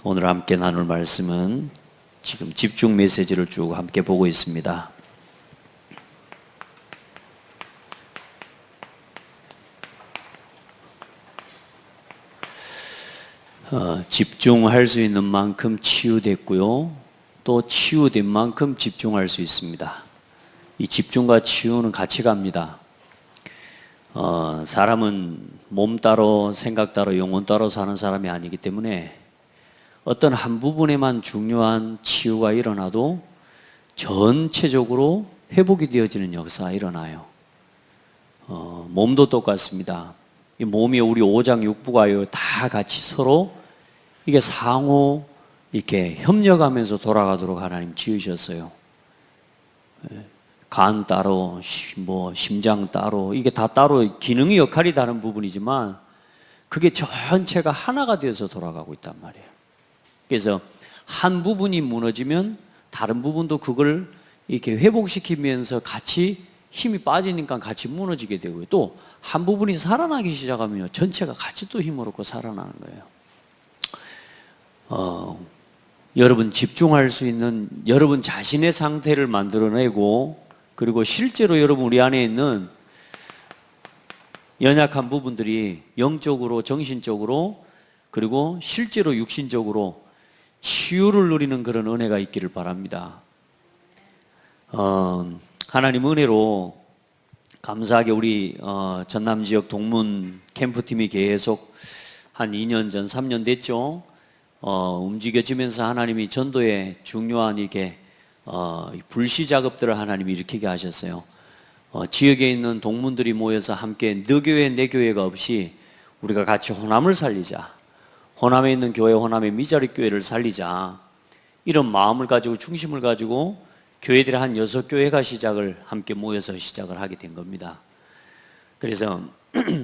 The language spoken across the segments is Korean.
오늘 함께 나눌 말씀은 지금 집중 메시지를 쭉 함께 보고 있습니다. 집중할 수 있는 만큼 치유됐고요, 또 치유된 만큼 집중할 수 있습니다. 이 집중과 치유는 같이 갑니다. 사람은 몸 따로 생각 따로 영혼 따로 사는 사람이 아니기 때문에 어떤 한 부분에만 중요한 치유가 일어나도 전체적으로 회복이 되어지는 역사가 일어나요. 몸도 똑같습니다. 이 몸이 우리 오장육부가 다 같이 서로 이게 상호 이렇게 협력하면서 돌아가도록 하나님 지으셨어요. 간 따로, 심장 따로, 이게 다 따로 기능의 역할이 다른 부분이지만 그게 전체가 하나가 되어서 돌아가고 있단 말이에요. 그래서 한 부분이 무너지면 다른 부분도 그걸 이렇게 회복시키면서 같이 힘이 빠지니까 같이 무너지게 되고요. 또 한 부분이 살아나기 시작하면 전체가 같이 또 힘을 얻고 살아나는 거예요. 여러분 집중할 수 있는 여러분 자신의 상태를 만들어내고, 그리고 실제로 여러분 우리 안에 있는 연약한 부분들이 영적으로, 정신적으로, 그리고 실제로 육신적으로 치유를 누리는 그런 은혜가 있기를 바랍니다. 하나님 은혜로 감사하게 우리 전남 지역 동문 캠프팀이 계속 한 2년 전, 3년 됐죠. 움직여지면서 하나님이 전도에 중요한 이게 불시 작업들을 하나님이 일으키게 하셨어요. 지역에 있는 동문들이 모여서 함께 너 교회 내 교회가 없이 우리가 같이 호남을 살리자, 호남에 있는 교회, 호남의 미자립 교회를 살리자, 이런 마음을 가지고 중심을 가지고 교회들이 한 6교회가 시작을 함께 모여서 시작을 하게 된 겁니다. 그래서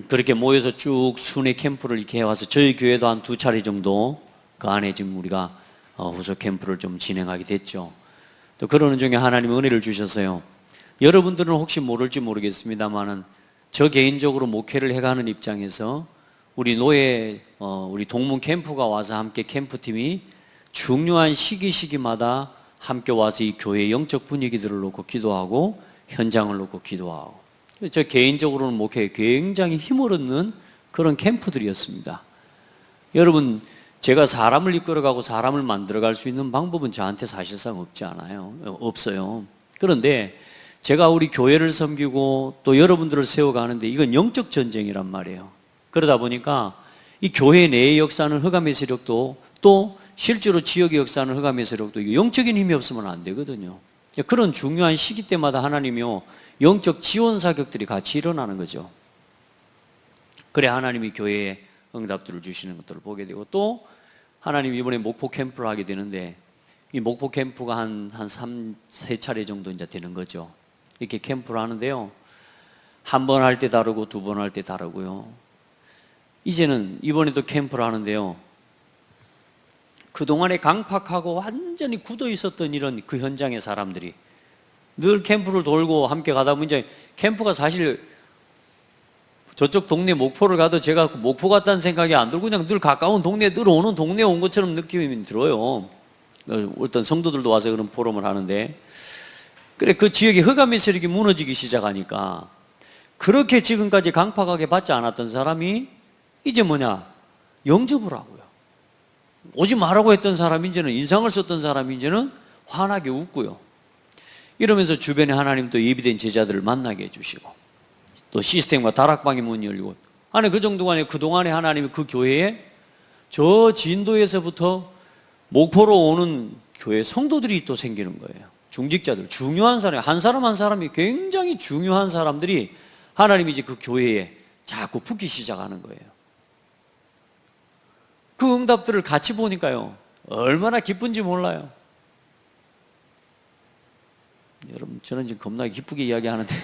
그렇게 모여서 쭉 순회 캠프를 이렇게 해와서 저희 교회도 한 2차례 정도 그 안에 지금 우리가 후속 캠프를 좀 진행하게 됐죠. 또 그러는 중에 하나님 은혜를 주셨어요. 여러분들은 혹시 모를지 모르겠습니다만은 저 개인적으로 목회를 해가는 입장에서 우리 노예, 우리 동문 캠프가 와서 함께 캠프팀이 중요한 시기마다 함께 와서 이 교회의 영적 분위기들을 놓고 기도하고 현장을 놓고 기도하고, 저 개인적으로는 목회에 굉장히 힘을 얻는 그런 캠프들이었습니다. 여러분, 제가 사람을 이끌어가고 사람을 만들어갈 수 있는 방법은 저한테 사실상 없어요. 그런데 제가 우리 교회를 섬기고 또 여러분들을 세워가는데 이건 영적 전쟁이란 말이에요. 그러다 보니까 이 교회 내의 역사는 흑암의 세력도, 또 실제로 지역의 역사는 흑암의 세력도 영적인 힘이 없으면 안 되거든요. 그런 중요한 시기 때마다 하나님이요, 영적 지원 사격들이 같이 일어나는 거죠. 그래 하나님이 교회에 응답들을 주시는 것들을 보게 되고, 또 하나님이 이번에 목포 캠프를 하게 되는데 이 목포 캠프가 한 3-4차례 정도 이제 되는 거죠. 이렇게 캠프를 하는데요, 한 번 할 때 다르고 2번 할 때 다르고요. 이제는 이번에도 캠프를 하는데요, 그동안에 강팍하고 완전히 굳어 있었던 이런 그 현장의 사람들이 늘 캠프를 돌고 함께 가다 보니 이제 캠프가 사실 저쪽 동네 목포를 가도 제가 목포 갔다는 생각이 안 들고 그냥 늘 가까운 동네에 늘 오는 동네에 온 것처럼 느낌이 들어요. 어떤 성도들도 와서 그런 포럼을 하는데, 그래 그 지역의 흑암의 세력이 무너지기 시작하니까 그렇게 지금까지 강팍하게 받지 않았던 사람이 이제 영접을 하고요. 오지 말라고 했던 사람이 이제는, 인상을 썼던 사람이 이제는 환하게 웃고요. 이러면서 주변에 하나님 또 예비된 제자들을 만나게 해주시고, 또 시스템과 다락방의 문이 열리고, 아니 그 정도가 아니라 그동안에 하나님이 그 교회에 저 진도에서부터 목포로 오는 교회 성도들이 또 생기는 거예요. 중직자들, 중요한 사람, 한 사람 한 사람이 굉장히 중요한 사람들이 하나님이 이제 그 교회에 자꾸 붙기 시작하는 거예요. 그 응답들을 같이 보니까요, 얼마나 기쁜지 몰라요. 여러분, 저는 지금 겁나게 기쁘게 이야기하는데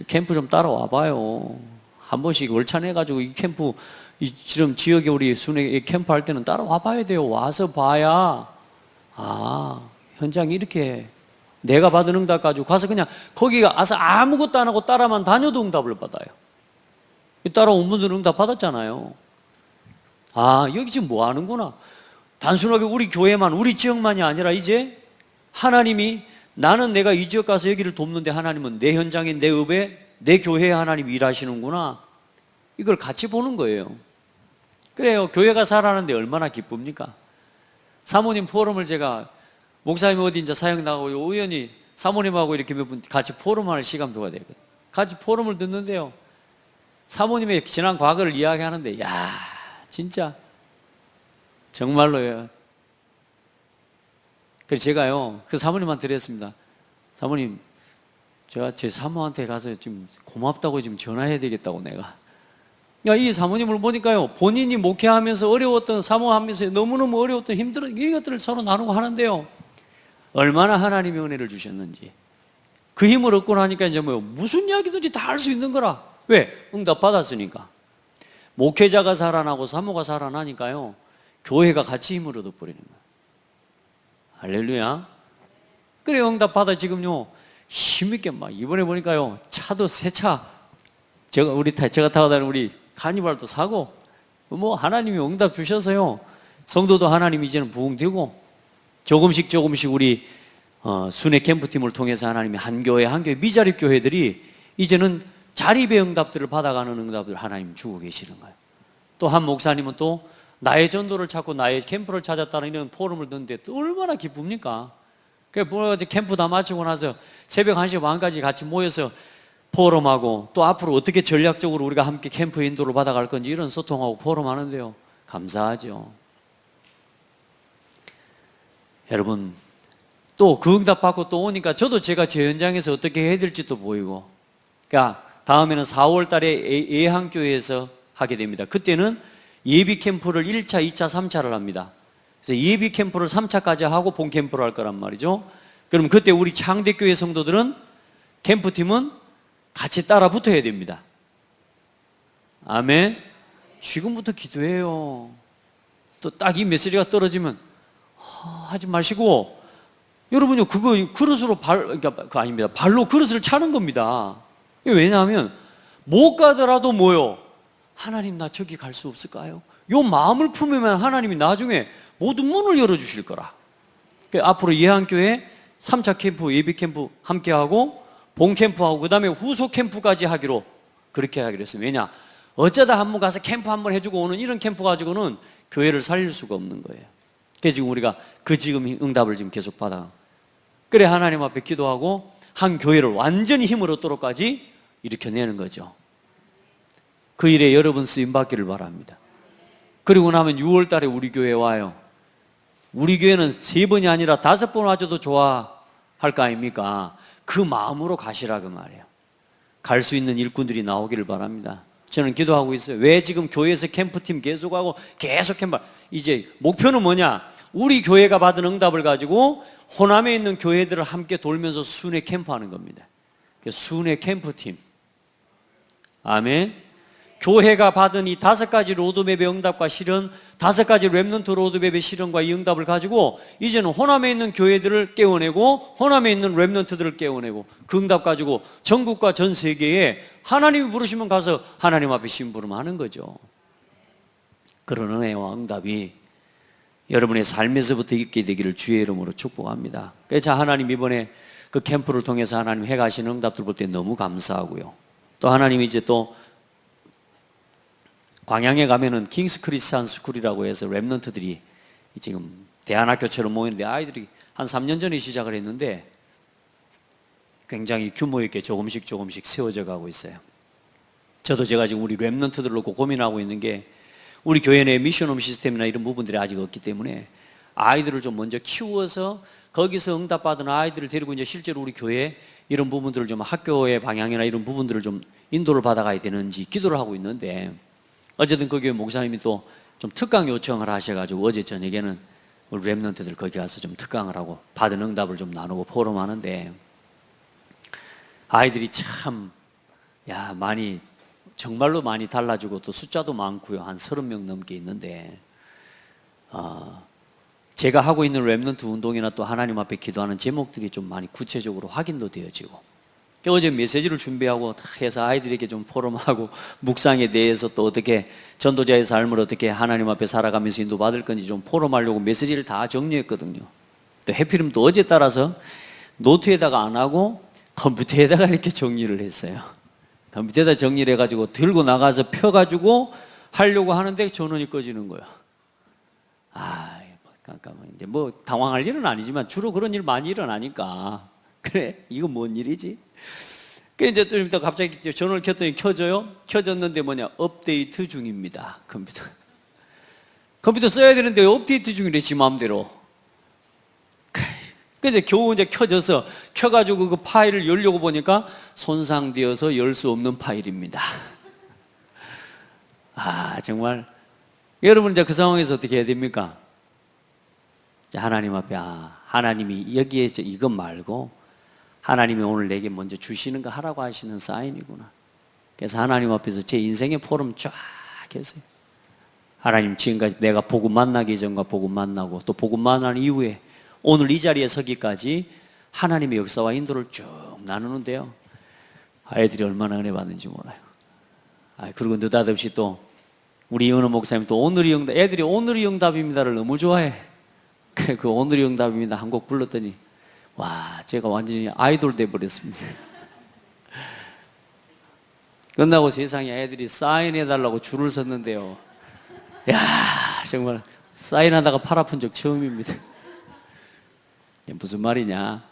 캠프 좀 따라와 봐요. 한 번씩 월찬해가지고 이 캠프, 지금 지역에 우리 순회 캠프 할 때는 따라와 봐야 돼요. 와서 봐야 현장이 이렇게 내가 받은 응답 가지고 가서 그냥 거기 가서 아무것도 안 하고 따라만 다녀도 응답을 받아요. 따라온 분들은 응답 받았잖아요. 아, 여기 지금 뭐 하는구나. 단순하게 우리 교회만, 우리 지역만이 아니라 이제 하나님이, 나는 내가 이 지역 가서 여기를 돕는데 하나님은 내 현장에, 내 읍에, 내 교회에 하나님이 일하시는구나. 이걸 같이 보는 거예요. 그래요. 교회가 살아나는데 얼마나 기쁩니까? 사모님 포럼을 제가, 목사님 어디 이제 사역 나가고 우연히 사모님하고 이렇게 몇 분 같이 포럼할 시간표가 되거든요. 같이 포럼을 듣는데요, 사모님의 지난 과거를 이야기하는데, 야, 진짜 정말로요. 그래서 제가요, 그 사모님한테 그랬습니다. 사모님, 제가 제 사모한테 가서 좀 고맙다고 지금 전화해야 되겠다고 내가. 야, 이 사모님을 보니까요, 본인이 목회하면서 어려웠던, 사모하면서 너무너무 어려웠던 힘들은 이것들을 서로 나누고 하는데요, 얼마나 하나님의 은혜를 주셨는지. 그 힘을 얻고 나니까 이제 뭐요, 무슨 이야기든지 다 할 수 있는 거라. 왜? 응답 받았으니까. 목회자가 살아나고 사모가 살아나니까요, 교회가 같이 힘을 얻어버리는 거예요. 할렐루야. 그래, 응답 받아 지금요, 힘있게 막, 이번에 보니까요, 차도 새 차, 제가 타고 다니는 우리 카니발도 사고, 뭐 하나님이 응답 주셔서요, 성도도 하나님이 이제는 부흥되고, 조금씩 우리 순회 캠프팀을 통해서 하나님이 한 교회 미자립 교회들이 이제는 자립의 응답들을 받아가는 응답을 하나님 주고 계시는 거예요. 또 한 목사님은 또 나의 전도를 찾고 나의 캠프를 찾았다는 이런 포럼을 듣는데 또 얼마나 기쁩니까? 캠프 다 마치고 나서 새벽 1시 반까지 같이 모여서 포럼하고, 또 앞으로 어떻게 전략적으로 우리가 함께 캠프 인도를 받아갈 건지 이런 소통하고 포럼하는데요, 감사하죠. 여러분, 또 그 응답 받고 또 오니까 저도 제가 제 현장에서 어떻게 해야 될지 또 보이고, 그러니까 다음에는 4월 달에 예한교회에서 하게 됩니다. 그때는 예비 캠프를 1차, 2차, 3차를 합니다. 그래서 예비 캠프를 3차까지 하고 본 캠프를 할 거란 말이죠. 그럼 그때 우리 창대교회 성도들은, 캠프팀은 같이 따라 붙어야 됩니다. 아멘. 지금부터 기도해요. 또 딱 이 메시지가 떨어지면 하지 마시고, 여러분요, 그거 그릇으로 그러니까 그거 아닙니다. 발로 그릇을 차는 겁니다. 왜냐하면 못 가더라도 뭐요, 하나님 나 저기 갈 수 없을까요? 요 마음을 품으면 하나님이 나중에 모든 문을 열어주실 거라. 앞으로 예한교회 3차 캠프, 예비 캠프 함께하고 본 캠프하고 그 다음에 후속 캠프까지 하기로 그렇게 하기로 했어요. 왜냐? 어쩌다 한 번 가서 캠프 한 번 해주고 오는 이런 캠프 가지고는 교회를 살릴 수가 없는 거예요. 그래서 지금 우리가 지금 응답을 지금 계속 받아. 그래, 하나님 앞에 기도하고 한 교회를 완전히 힘을 얻도록까지 일으켜내는 거죠. 그 일에 여러분 쓰임 받기를 바랍니다. 그리고 나면 6월 달에 우리 교회에 와요. 우리 교회는 3번이 아니라 5번 와줘도 좋아할 거 아닙니까? 그 마음으로 가시라 그 말이에요. 갈 수 있는 일꾼들이 나오기를 바랍니다. 저는 기도하고 있어요. 왜 지금 교회에서 캠프팀 계속하고 계속 캠프, 이제 목표는 뭐냐? 우리 교회가 받은 응답을 가지고 호남에 있는 교회들을 함께 돌면서 순회 캠프하는 겁니다. 순회 캠프팀. 아멘. 교회가 받은 이 5가지 로드맵의 응답과 실현, 5가지 렘넌트 로드맵의 실현과 이 응답을 가지고 이제는 호남에 있는 교회들을 깨워내고 호남에 있는 렘넌트들을 깨워내고 그 응답 가지고 전국과 전 세계에 하나님이 부르시면 가서 하나님 앞에 심부름하는 거죠. 그런 은혜와 응답이 여러분의 삶에서부터 있게 되기를 주의 이름으로 축복합니다. 그래서 하나님 이번에 그 캠프를 통해서 하나님 해가시는 응답들 볼 때 너무 감사하고요. 또 하나님이 이제 또 광양에 가면은 킹스 크리스찬 스쿨이라고 해서 렘넌트들이 지금 대안학교처럼 모이는데, 아이들이 한 3년 전에 시작을 했는데 굉장히 규모 있게 조금씩 세워져 가고 있어요. 저도 제가 지금 우리 렘넌트들을 놓고 고민하고 있는 게, 우리 교회 내 미션홈 시스템이나 이런 부분들이 아직 없기 때문에 아이들을 좀 먼저 키워서 거기서 응답받은 아이들을 데리고 이제 실제로 우리 교회 이런 부분들을 좀 학교의 방향이나 이런 부분들을 좀 인도를 받아가야 되는지 기도를 하고 있는데, 어쨌든 그 교회 목사님이 또 좀 특강 요청을 하셔가지고 어제 저녁에는 우리 렘넌트들 거기 가서 좀 특강을 하고 받은 응답을 좀 나누고 포럼하는데, 아이들이 참 많이, 정말로 많이 달라지고 또 숫자도 많고요. 한 30명 넘게 있는데, 제가 하고 있는 렘넌트 운동이나 또 하나님 앞에 기도하는 제목들이 좀 많이 구체적으로 확인도 되어지고, 어제 메시지를 준비하고 다 해서 아이들에게 좀 포럼하고 묵상에 대해서 또 어떻게 전도자의 삶을 어떻게 하나님 앞에 살아가면서 인도받을 건지 좀 포럼하려고 메시지를 다 정리했거든요. 또 해필이면 또 어제 따라서 노트에다가 안 하고 컴퓨터에다가 이렇게 정리를 했어요. 컴퓨터에다 정리를 해가지고 들고 나가서 펴가지고 하려고 하는데 전원이 꺼지는 거야. 잠깐만, 이제 뭐 당황할 일은 아니지만 주로 그런 일 많이 일어나니까. 그래, 이거 뭔 일이지? 그 이제 좀 이따 갑자기 전원을 켰더니 켜져요. 켜졌는데 뭐냐, 업데이트 중입니다. 컴퓨터 써야 되는데 업데이트 중이래, 지 마음대로. 그 이제 겨우 이제 켜져서 켜가지고 그 파일을 열려고 보니까 손상되어서 열 수 없는 파일입니다. 정말 여러분 이제 그 상황에서 어떻게 해야 됩니까? 하나님 앞에 하나님이 여기에 이것 말고 하나님이 오늘 내게 먼저 주시는 거 하라고 하시는 사인이구나. 그래서 하나님 앞에서 제 인생의 포럼 쫙 했어요. 하나님, 지금까지 내가 복음 만나기 전과 복음 만나고 또 복음 만난 이후에 오늘 이 자리에 서기까지 하나님의 역사와 인도를 쭉 나누는데요, 아이들이 얼마나 은혜 받는지 몰라요. 그리고 느닷없이 또 우리 이은호 목사님 또 오늘이 응답, 애들이 오늘이 응답입니다를 너무 좋아해. 그래, 그 오늘이 응답입니다 한 곡 불렀더니 와, 제가 완전히 아이돌 돼버렸습니다. 끝나고 세상에 애들이 사인해달라고 줄을 섰는데요, 야, 정말 사인하다가 팔 아픈 적 처음입니다. 무슨 말이냐,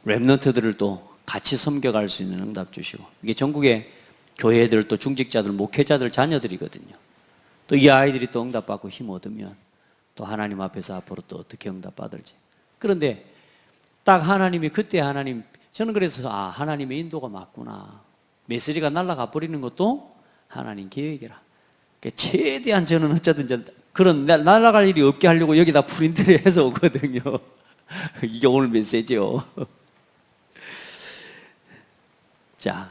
랩런트들을 또 같이 섬겨갈 수 있는 응답 주시고, 이게 전국의 교회들 또 중직자들 목회자들 자녀들이거든요. 또 이 아이들이 또 응답받고 힘 얻으면 또 하나님 앞에서 앞으로 또 어떻게 응답받을지. 그런데 딱 하나님이 그때 하나님, 저는 그래서 하나님의 인도가 맞구나, 메시지가 날아가 버리는 것도 하나님 계획이라. 최대한 저는 어쩌든지 그런 날아갈 일이 없게 하려고 여기다 프린트를 해서 오거든요. 이게 오늘 메시지요. 자,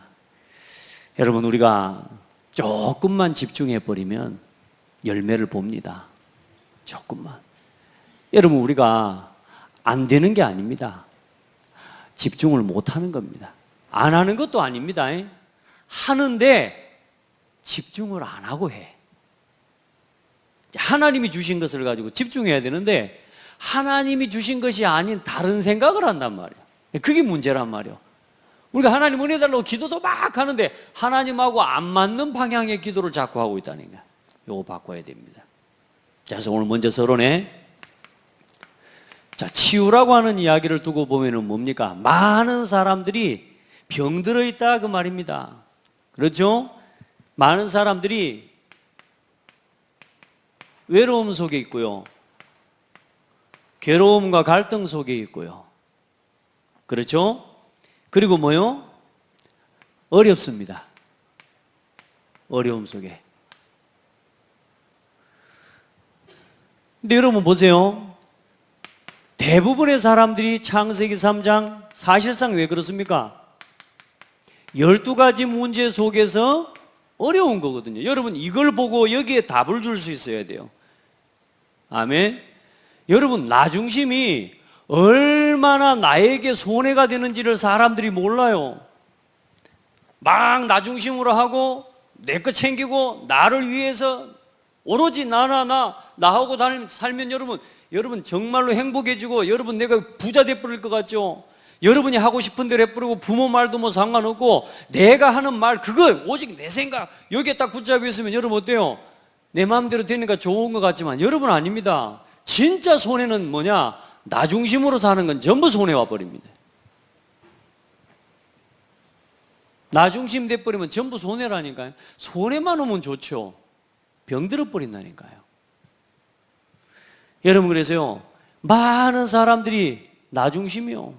여러분, 우리가 조금만 집중해 버리면 열매를 봅니다. 조금만. 여러분, 우리가 안 되는 게 아닙니다. 집중을 못 하는 겁니다. 안 하는 것도 아닙니다. 하는데 집중을 안 하고 해. 하나님이 주신 것을 가지고 집중해야 되는데 하나님이 주신 것이 아닌 다른 생각을 한단 말이에요. 그게 문제란 말이에요. 우리가 하나님 은혜 달라고 기도도 막 하는데 하나님하고 안 맞는 방향의 기도를 자꾸 하고 있다는 거예요. 이거 바꿔야 됩니다. 자, 그래서 오늘 먼저 서론에 치유라고 하는 이야기를 두고 보면은 뭡니까? 많은 사람들이 병들어 있다, 그 말입니다. 그렇죠? 많은 사람들이 외로움 속에 있고요, 괴로움과 갈등 속에 있고요, 그렇죠? 그리고 뭐요? 어렵습니다. 어려움 속에. 근데 여러분 보세요. 대부분의 사람들이 창세기 3장 사실상 왜 그렇습니까? 12가지 문제 속에서 어려운 거거든요. 여러분, 이걸 보고 여기에 답을 줄 수 있어야 돼요. 아멘. 여러분, 나 중심이 얼마나 나에게 손해가 되는지를 사람들이 몰라요. 막 나 중심으로 하고 내 거 챙기고 나를 위해서 오로지 나하고 살면 여러분 정말로 행복해지고 여러분 내가 부자 돼버릴 것 같죠? 여러분이 하고 싶은 대로 해버리고 부모 말도 뭐 상관없고 내가 하는 말 그거 오직 내 생각 여기에 딱 붙잡혀 있으면 여러분 어때요? 내 마음대로 되니까 좋은 것 같지만 여러분 아닙니다. 진짜 손해는 뭐냐? 나 중심으로 사는 건 전부 손해 와버립니다. 나 중심 돼버리면 전부 손해라니까요. 손해만 오면 좋죠. 병들어 버린다니까요. 여러분, 그래서요, 많은 사람들이 나 중심이요.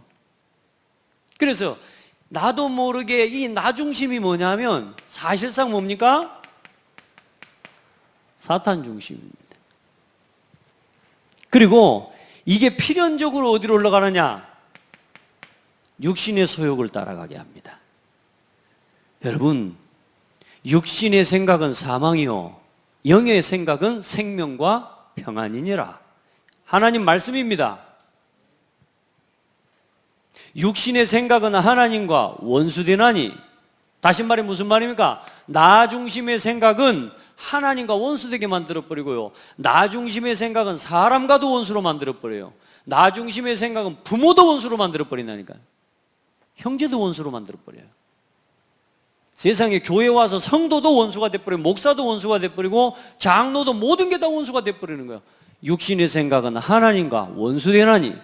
그래서 나도 모르게 이 나 중심이 뭐냐면 사실상 뭡니까? 사탄 중심입니다. 그리고 이게 필연적으로 어디로 올라가느냐? 육신의 소욕을 따라가게 합니다. 여러분, 육신의 생각은 사망이요 영의 생각은 생명과 평안이니라. 하나님 말씀입니다. 육신의 생각은 하나님과 원수되나니, 다시 말해 무슨 말입니까? 나 중심의 생각은 하나님과 원수되게 만들어버리고요, 나 중심의 생각은 사람과도 원수로 만들어버려요. 나 중심의 생각은 부모도 원수로 만들어버린다니까요. 형제도 원수로 만들어버려요. 세상에 교회 와서 성도도 원수가 돼버리고, 목사도 원수가 돼버리고, 장로도 모든 게 다 원수가 돼버리는 거예요. 육신의 생각은 하나님과 원수되나니.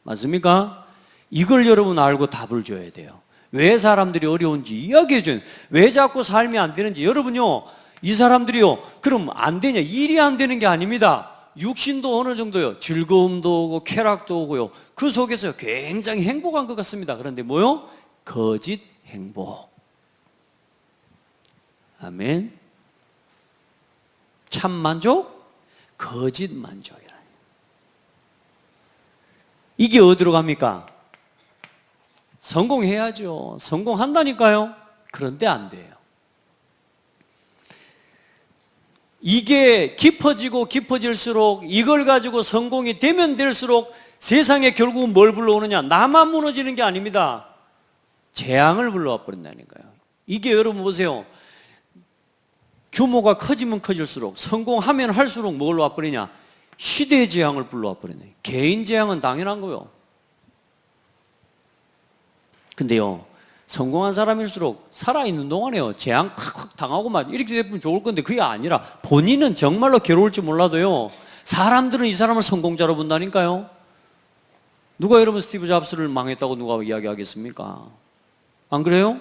맞습니까? 이걸 여러분 알고 답을 줘야 돼요. 왜 사람들이 어려운지 이야기해 줘요. 왜 자꾸 삶이 안 되는지. 여러분요, 이 사람들이요, 그럼 안 되냐? 일이 안 되는 게 아닙니다. 육신도 어느 정도요, 즐거움도 오고 쾌락도 오고요, 그 속에서 굉장히 행복한 것 같습니다. 그런데 뭐요? 거짓 행복. 아멘. 참 만족? 거짓 만족이라. 이게 어디로 갑니까? 성공해야죠. 성공한다니까요. 그런데 안 돼요. 이게 깊어지고 깊어질수록, 이걸 가지고 성공이 되면 될수록 세상에 결국은 뭘 불러오느냐? 나만 무너지는 게 아닙니다. 재앙을 불러와 버린다니까요. 이게 여러분 보세요. 규모가 커지면 커질수록, 성공하면 할수록 뭘 와버리냐? 시대의 재앙을 불러와 버리네. 개인 재앙은 당연한 거요. 근데요, 성공한 사람일수록 살아있는 동안에요, 재앙 콱콱 당하고 막 이렇게 되면 좋을 건데, 그게 아니라 본인은 정말로 괴로울지 몰라도요, 사람들은 이 사람을 성공자로 본다니까요. 누가 여러분 스티브 잡스를 망했다고 누가 이야기하겠습니까? 안 그래요?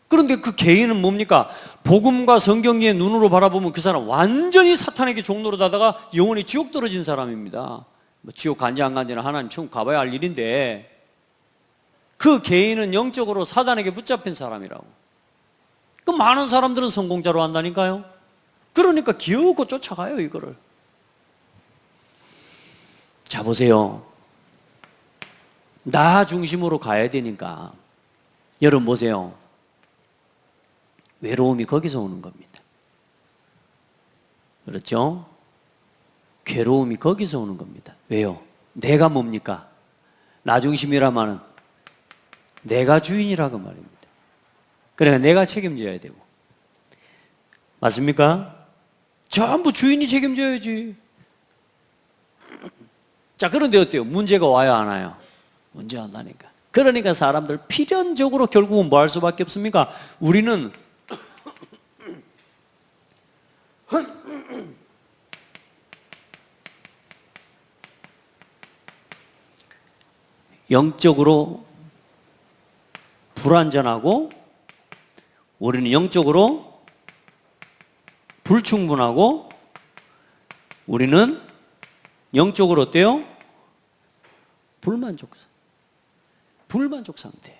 그런데 그 개인은 뭡니까? 복음과 성경의 눈으로 바라보면 그 사람 완전히 사탄에게 종로로 다다가 영원히 지옥 떨어진 사람입니다. 뭐 지옥 간지 안 간지는 하나님 천국 가봐야 할 일인데, 그 개인은 영적으로 사단에게 붙잡힌 사람이라고. 그 많은 사람들은 성공자로 한다니까요. 그러니까 기어오고 쫓아가요, 이거를. 자, 보세요. 나 중심으로 가야 되니까 여러분 보세요. 외로움이 거기서 오는 겁니다. 그렇죠? 괴로움이 거기서 오는 겁니다. 왜요? 내가 뭡니까? 나 중심이라마는 내가 주인이라고 말입니다. 그러니까 내가 책임져야 되고. 맞습니까? 전부 주인이 책임져야지. 자, 그런데 어때요? 문제가 와요, 안 와요? 문제 안 나니까. 그러니까 사람들 필연적으로 결국은 뭐 할 수밖에 없습니까? 우리는 영적으로 불완전하고, 우리는 영적으로 불충분하고, 우리는 영적으로 어때요? 불만족 상태.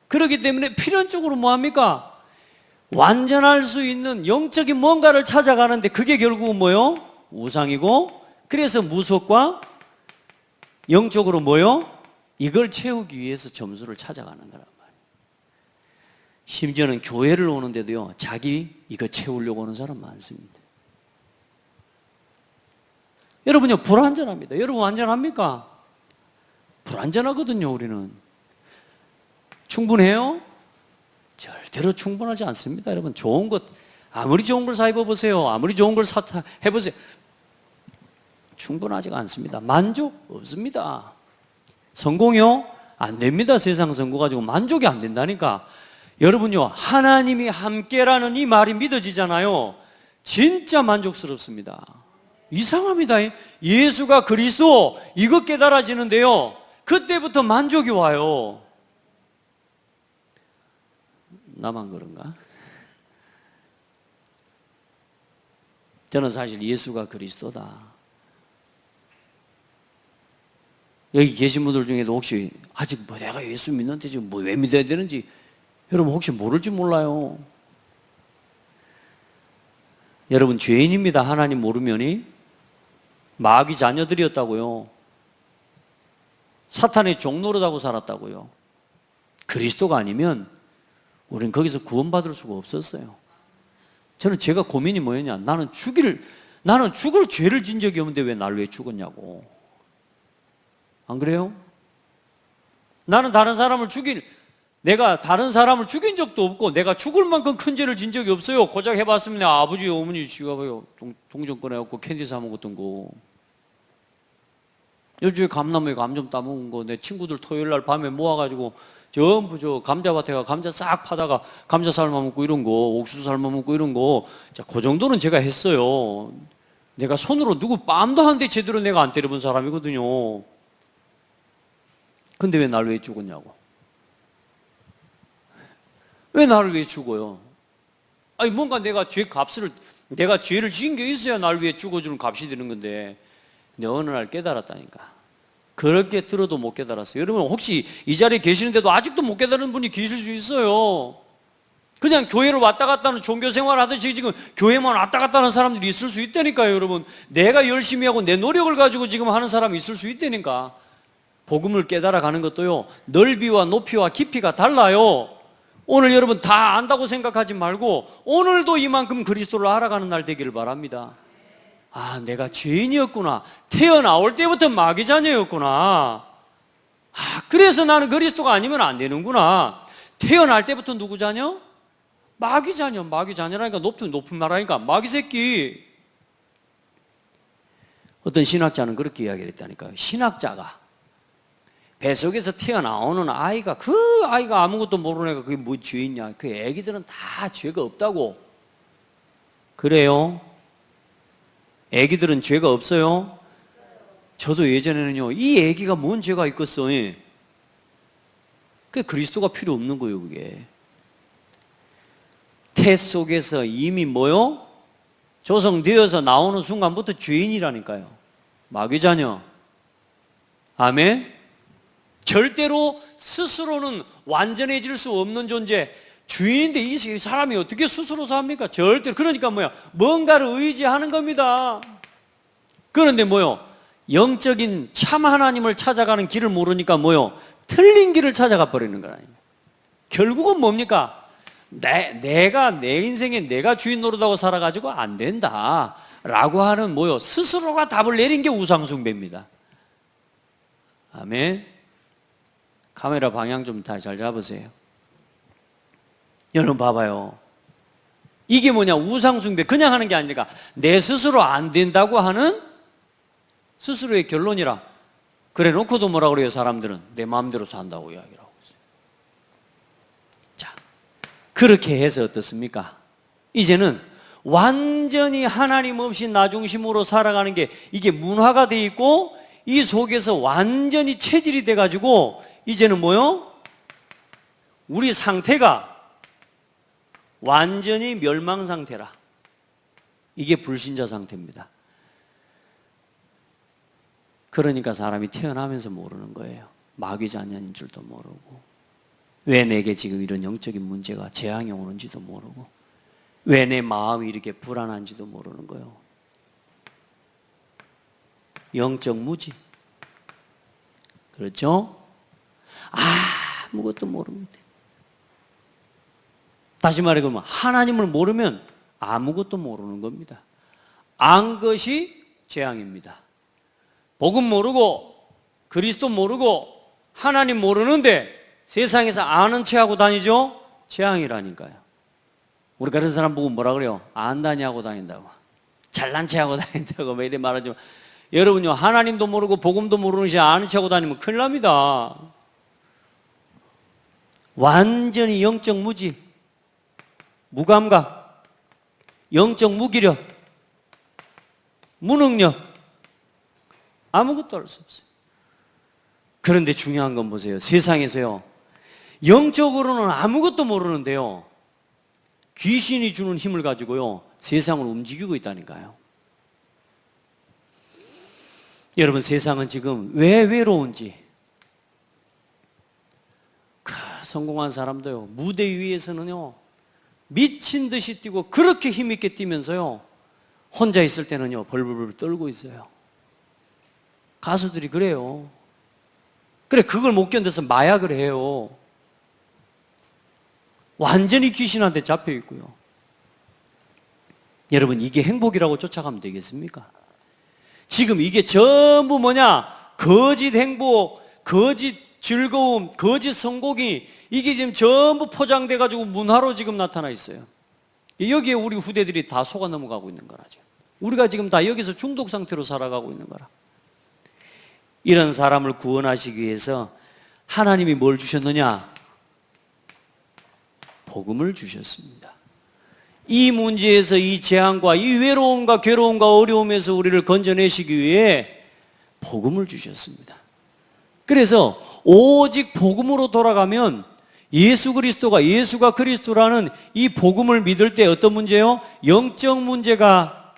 그렇기 때문에 필연적으로 뭐합니까? 완전할 수 있는 영적인 뭔가를 찾아가는데, 그게 결국은 뭐요? 우상이고, 그래서 무속과 영적으로 뭐요? 이걸 채우기 위해서 점수를 찾아가는 거란 말이에요. 심지어는 교회를 오는데도요, 자기 이거 채우려고 오는 사람 많습니다. 여러분요, 불완전합니다. 여러분 완전합니까? 불완전하거든요. 우리는 충분해요? 절대로 충분하지 않습니다. 여러분, 좋은 것, 아무리 좋은 걸 사 입어보세요, 아무리 좋은 걸 해보세요, 충분하지가 않습니다. 만족 없습니다. 성공이요? 안 됩니다. 세상 성공 가지고 만족이 안 된다니까. 여러분요, 하나님이 함께라는 이 말이 믿어지잖아요. 진짜 만족스럽습니다. 이상합니다. 예수가 그리스도, 이거 깨달아지는데요, 그때부터 만족이 와요. 나만 그런가? 저는 사실 예수가 그리스도다, 여기 계신 분들 중에도 혹시 아직 뭐 내가 예수 믿는데 지금 뭐 왜 믿어야 되는지 여러분 혹시 모를지 몰라요. 여러분 죄인입니다. 하나님 모르면이 마귀 자녀들이었다고요. 사탄의 종노릇하고 살았다고요. 그리스도가 아니면 우리는 거기서 구원받을 수가 없었어요. 저는 제가 고민이 뭐였냐, 나는 죽을 죄를 진 적이 없는데 왜 날 왜 죽었냐고. 안 그래요? 내가 다른 사람을 죽인 적도 없고 내가 죽을 만큼 큰 죄를 진 적이 없어요. 고작 해봤으면 내 아버지 어머니 지가 동전 꺼내갖고 캔디 사 먹었던 거, 요즘에 감나무에 감 좀 따먹은 거, 내 친구들 토요일날 밤에 모아가지고 전부 저 감자밭에 가 감자 싹 파다가 감자 삶아 먹고 이런 거, 옥수수 삶아 먹고 이런 거, 자, 그 정도는 제가 했어요. 내가 손으로 누구 뺨도 한 대 제대로 내가 안 때려본 사람이거든요. 근데 왜 날 왜 죽었냐고. 왜 나를 위해 죽어요? 아니 뭔가 내가 죄를 지은 게 있어야 날 위해 죽어주는 값이 되는 건데. 근데 어느 날 깨달았다니까. 그렇게 들어도 못 깨달았어요. 여러분 혹시 이 자리에 계시는데도 아직도 못 깨달은 분이 계실 수 있어요. 그냥 교회를 왔다 갔다 하는 종교 생활 하듯이 지금 교회만 왔다 갔다 하는 사람들이 있을 수 있다니까요. 여러분 내가 열심히 하고 내 노력을 가지고 지금 하는 사람이 있을 수 있다니까. 복음을 깨달아 가는 것도요, 넓이와 높이와 깊이가 달라요. 오늘 여러분 다 안다고 생각하지 말고 오늘도 이만큼 그리스도를 알아가는 날 되기를 바랍니다. 아, 내가 죄인이었구나. 태어나올 때부터 마귀 자녀였구나. 아, 그래서 나는 그리스도가 아니면 안 되는구나. 태어날 때부터 누구 자녀? 마귀 자녀. 마귀 자녀라니까 높은 말하니까 마귀 새끼. 어떤 신학자는 그렇게 이야기를 했다니까요. 신학자가 뱃속에서 튀어나오는 아이가, 그 아이가 아무것도 모르는 애가 그게 뭐 죄있냐, 그 애기들은 다 죄가 없다고. 그래요? 애기들은 죄가 없어요? 저도 예전에는요, 이 애기가 뭔 죄가 있겠어. 그 그리스도가 필요 없는 거예요. 그게 태 속에서 이미 뭐요? 조성되어서 나오는 순간부터 죄인이라니까요. 마귀 자녀. 아멘. 절대로 스스로는 완전해질 수 없는 존재, 주인인데 이 사람이 어떻게 스스로 삽니까? 절대로. 그러니까 뭔가를 의지하는 겁니다. 그런데 영적인 참 하나님을 찾아가는 길을 모르니까 틀린 길을 찾아가 버리는 거라니까. 결국은 뭡니까? 내가 내 인생에 내가 주인 노릇하고 살아가지고 안 된다 라고 하는 스스로가 답을 내린 게 우상숭배입니다. 아멘. 카메라 방향 좀 다 잘 잡으세요. 여러분 봐봐요. 이게 우상숭배. 그냥 하는 게 아니라 내 스스로 안 된다고 하는 스스로의 결론이라. 그래 놓고도 뭐라 그래요? 사람들은 내 마음대로 산다고 이야기를 하고 있어요. 자, 그렇게 해서 어떻습니까? 이제는 완전히 하나님 없이 나 중심으로 살아가는 게 이게 문화가 돼 있고, 이 속에서 완전히 체질이 돼 가지고 이제는 우리 상태가 완전히 멸망 상태라. 이게 불신자 상태입니다. 그러니까 사람이 태어나면서 모르는 거예요. 마귀 자녀인 줄도 모르고, 왜 내게 지금 이런 영적인 문제가 재앙이 오는지도 모르고, 왜 내 마음이 이렇게 불안한지도 모르는 거예요. 영적 무지. 그렇죠? 아무것도 모릅니다. 다시 말해 그러면 하나님을 모르면 아무것도 모르는 겁니다. 안 것이 재앙입니다. 복음 모르고 그리스도 모르고 하나님 모르는데 세상에서 아는 체하고 다니죠? 재앙이라니까요. 우리가 그런 사람 보고 뭐라 그래요? 안다냐고 다닌다고, 잘난 체하고 다닌다고 이렇게 말하지만, 여러분요, 하나님도 모르고 복음도 모르는 시 아는 체하고 다니면 큰일 납니다. 완전히 영적 무지, 무감각, 영적 무기력, 무능력, 아무것도 할 수 없어요. 그런데 중요한 건 보세요. 세상에서요, 영적으로는 아무것도 모르는데요, 귀신이 주는 힘을 가지고요 세상을 움직이고 있다니까요. 여러분, 세상은 지금 왜 외로운지, 성공한 사람도요, 무대 위에서는요 미친 듯이 뛰고 그렇게 힘있게 뛰면서요 혼자 있을 때는요 벌벌벌 떨고 있어요. 가수들이 그래요. 그래, 그걸 못 견뎌서 마약을 해요. 완전히 귀신한테 잡혀 있고요. 여러분, 이게 행복이라고 쫓아가면 되겠습니까? 지금 이게 전부 거짓 행복, 거짓 즐거움, 거짓 성공이 이게 지금 전부 포장돼 가지고 문화로 지금 나타나 있어요. 여기에 우리 후대들이 다 속아 넘어가고 있는 거라죠. 우리가 지금 다 여기서 중독 상태로 살아가고 있는 거라. 이런 사람을 구원하시기 위해서 하나님이 뭘 주셨느냐? 복음을 주셨습니다. 이 문제에서, 이 재앙과 이 외로움과 괴로움과 어려움에서 우리를 건져내시기 위해 복음을 주셨습니다. 그래서 오직 복음으로 돌아가면 예수 그리스도가, 예수가 그리스도라는 이 복음을 믿을 때 어떤 문제요? 영적 문제가,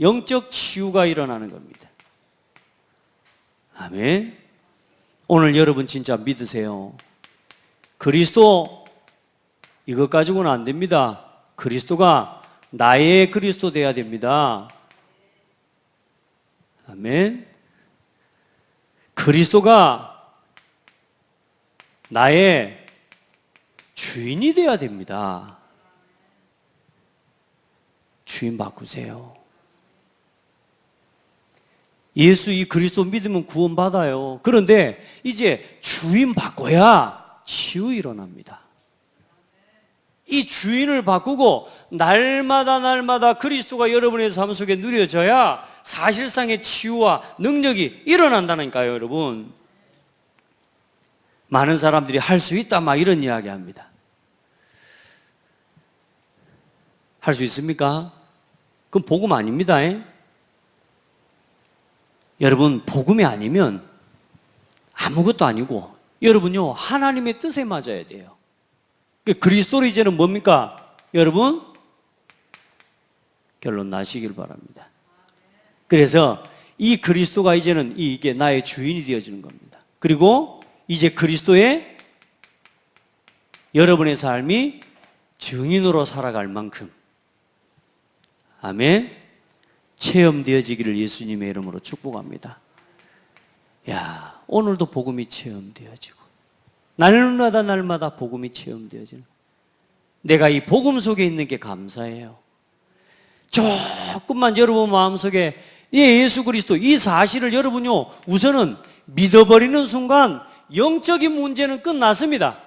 영적 치유가 일어나는 겁니다. 아멘. 오늘 여러분 진짜 믿으세요. 그리스도, 이것 가지고는 안 됩니다. 그리스도가 나의 그리스도 돼야 됩니다. 아멘. 그리스도가 나의 주인이 돼야 됩니다. 주인 바꾸세요. 예수 이 그리스도 믿으면 구원받아요. 그런데 이제 주인 바꿔야 치유 일어납니다. 이 주인을 바꾸고 날마다 그리스도가 여러분의 삶 속에 누려져야 사실상의 치유와 능력이 일어난다니까요, 여러분. 많은 사람들이 할 수 있다 막 이런 이야기 합니다. 할 수 있습니까? 그건 복음 아닙니다. 여러분, 복음이 아니면 아무것도 아니고 여러분요, 하나님의 뜻에 맞아야 돼요. 그리스도로 이제는 뭡니까? 여러분, 결론 나시길 바랍니다. 그래서 이 그리스도가 이제는 이게 나의 주인이 되어지는 겁니다. 그리고 이제 그리스도의 여러분의 삶이 증인으로 살아갈 만큼, 아멘, 체험되어지기를 예수님의 이름으로 축복합니다. 야, 오늘도 복음이 체험되어지고 날마다 복음이 체험되어지는, 내가 이 복음 속에 있는 게 감사해요. 조금만 여러분 마음속에 예수 그리스도 이 사실을 여러분요, 우선은 믿어버리는 순간 영적인 문제는 끝났습니다.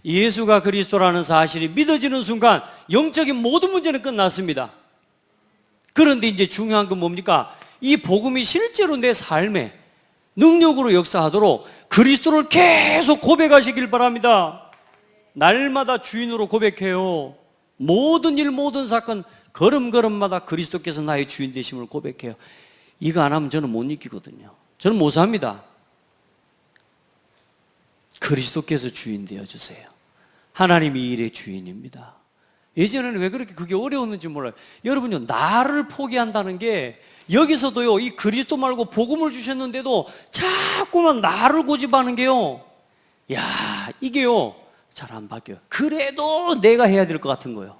예수가 그리스도라는 사실이 믿어지는 순간 영적인 모든 문제는 끝났습니다. 그런데 이제 중요한 건 뭡니까? 이 복음이 실제로 내 삶에 능력으로 역사하도록 그리스도를 계속 고백하시길 바랍니다. 날마다 주인으로 고백해요. 모든 일, 모든 사건, 걸음걸음마다 그리스도께서 나의 주인 되심을 고백해요. 이거 안 하면 저는 못 이기거든요. 저는 못 삽니다. 그리스도께서 주인 되어주세요. 하나님이 이 일의 주인입니다. 예전에는 왜 그렇게 그게 어려웠는지 몰라요. 여러분요, 나를 포기한다는 게, 여기서도요, 이 그리스도 말고 복음을 주셨는데도 자꾸만 나를 고집하는 게요, 야, 이게요 잘 안 바뀌어요. 그래도 내가 해야 될 것 같은 거예요.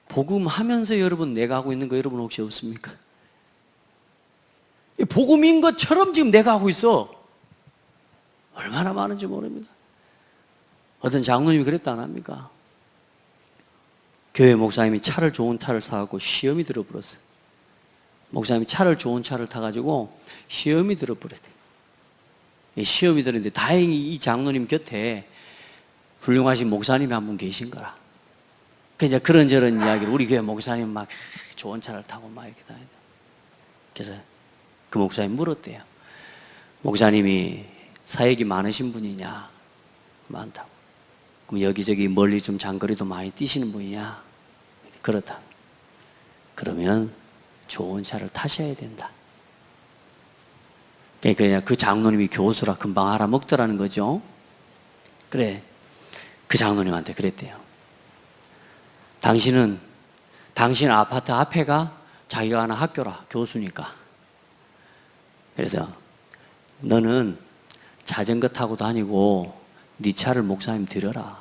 복음 하면서 여러분 내가 하고 있는 거 여러분 혹시 없습니까? 복음인 것처럼 지금 내가 하고 있어. 얼마나 많은지 모릅니다. 어떤 장로님이 그랬다 안 합니까? 교회 목사님이 차를, 좋은 차를 사갖고 시험이 들어버렸어요. 목사님이 차를, 좋은 차를 타가지고 시험이 들어버렸대요. 시험이 들었는데 다행히 이 장로님 곁에 훌륭하신 목사님이 한 분 계신 거라. 그래서 그런저런 이야기를, 우리 교회 목사님 막 좋은 차를 타고 막 이렇게 다니다. 그래서 그 목사님 물었대요. 목사님이 사역이 많으신 분이냐? 많다고. 그럼 여기저기 멀리 좀 장거리도 많이 뛰시는 분이냐? 그렇다. 그러면 좋은 차를 타셔야 된다. 그러니까 그 장로님이 교수라 금방 알아먹더라는 거죠. 그래, 그 장로님한테 그랬대요. 당신 아파트 앞에가 자기가 하는 학교라, 교수니까. 그래서 너는 자전거 타고 다니고 네 차를 목사님 드려라.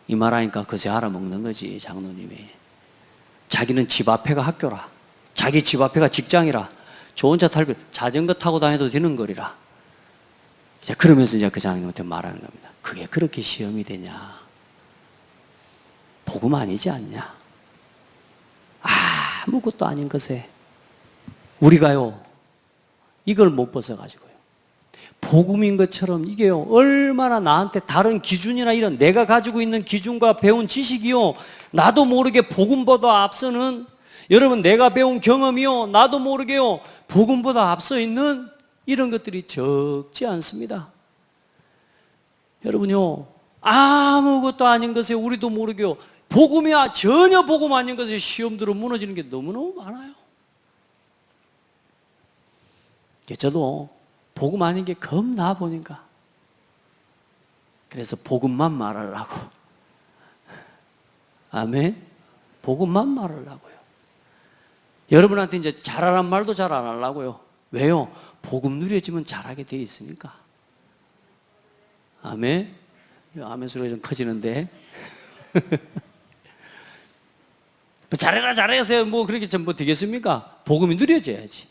이 말하니까 그새 알아먹는 거지, 장로님이. 자기는 집 앞에가 학교라, 자기 집 앞에가 직장이라, 좋은 차 탈 거 자전거 타고 다녀도 되는 거리라. 자, 그러면서 이제 그 장로님한테 말하는 겁니다. 그게 그렇게 시험이 되냐? 복음 아니지 않냐? 아무것도 아닌 것에 우리가요, 이걸 못 벗어가지고요, 복음인 것처럼 이게요, 얼마나 나한테 다른 기준이나 이런 내가 가지고 있는 기준과 배운 지식이요, 나도 모르게 복음보다 앞서는, 여러분 내가 배운 경험이요, 나도 모르게요, 복음보다 앞서 있는 이런 것들이 적지 않습니다. 여러분요, 아무것도 아닌 것에 우리도 모르게요, 복음이야 전혀 복음 아닌 것에 시험들어 무너지는 게 너무너무 많아요. 저도 복음 아닌 게 겁나 보니까 그래서 복음만 말하려고, 아멘, 복음만 말하려고요. 여러분한테 이제 잘하란 말도 잘 안 하려고요. 왜요? 복음 누려지면 잘하게 돼 있으니까. 아멘. 아멘 소리가 좀 커지는데. 잘해라 잘해서 뭐 그렇게 전부 되겠습니까? 복음이 누려져야지.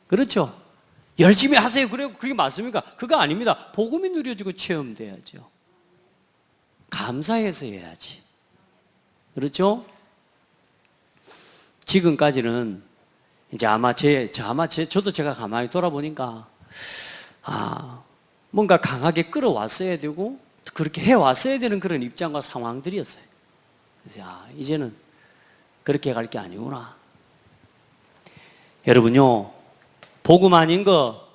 그렇죠? 열심히 하세요. 그래, 그게 맞습니까? 그거 아닙니다. 복음이 누려지고 체험돼야죠. 감사해서 해야지. 그렇죠? 지금까지는 이제 저도 제가 가만히 돌아보니까, 뭔가 강하게 끌어왔어야 되고, 그렇게 해왔어야 되는 그런 입장과 상황들이었어요. 그래서, 이제는 그렇게 갈 게 아니구나. 여러분요, 복음 아닌 거,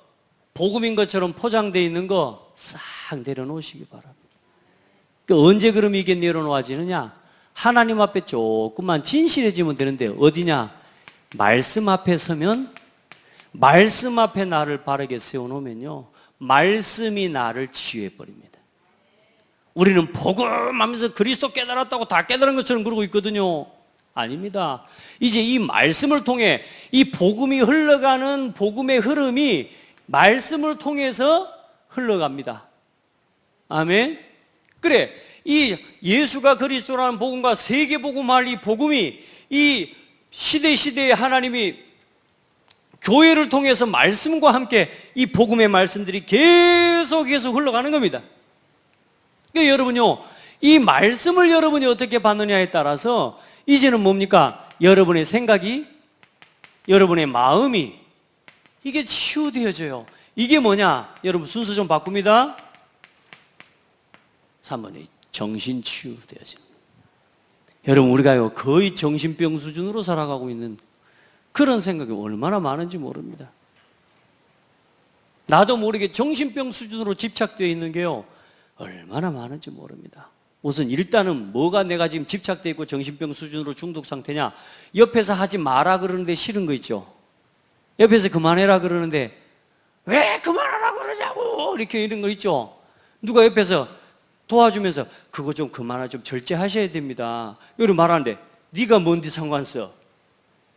복음인 것처럼 포장되어 있는 거 싹 내려놓으시기 바랍니다. 언제 그럼 이게 내려놓아지느냐? 하나님 앞에 조금만 진실해지면 되는데, 어디냐? 말씀 앞에 서면, 말씀 앞에 나를 바르게 세워놓으면요, 말씀이 나를 치유해버립니다. 우리는 복음하면서 그리스도 깨달았다고 다 깨달은 것처럼 그러고 있거든요. 아닙니다. 이제 이 말씀을 통해 이 복음이 흘러가는 복음의 흐름이 말씀을 통해서 흘러갑니다. 아멘. 그래, 이 예수가 그리스도라는 복음과 세계복음할 이 복음이 이 시대에 하나님이 교회를 통해서 말씀과 함께 이 복음의 말씀들이 계속 흘러가는 겁니다. 그러니까 여러분요, 이 말씀을 여러분이 어떻게 받느냐에 따라서 이제는 뭡니까? 여러분의 생각이, 여러분의 마음이 이게 치유되어져요. 이게 뭐냐? 여러분 순서 좀 바꿉니다. 3번에 정신 치유되어집니다. 여러분 우리가요, 거의 정신병 수준으로 살아가고 있는 그런 생각이 얼마나 많은지 모릅니다. 나도 모르게 정신병 수준으로 집착되어 있는 게요, 얼마나 많은지 모릅니다. 우선 일단은 뭐가 내가 지금 집착되어 있고 정신병 수준으로 중독 상태냐? 옆에서 하지 마라 그러는데 싫은 거 있죠? 옆에서 그만해라 그러는데 왜 그만하라 그러냐고, 이렇게 이런 거 있죠? 누가 옆에서 도와주면서 그거 좀 그만하라, 좀 절제하셔야 됩니다, 이렇게 말하는데 네가 뭔데 상관써?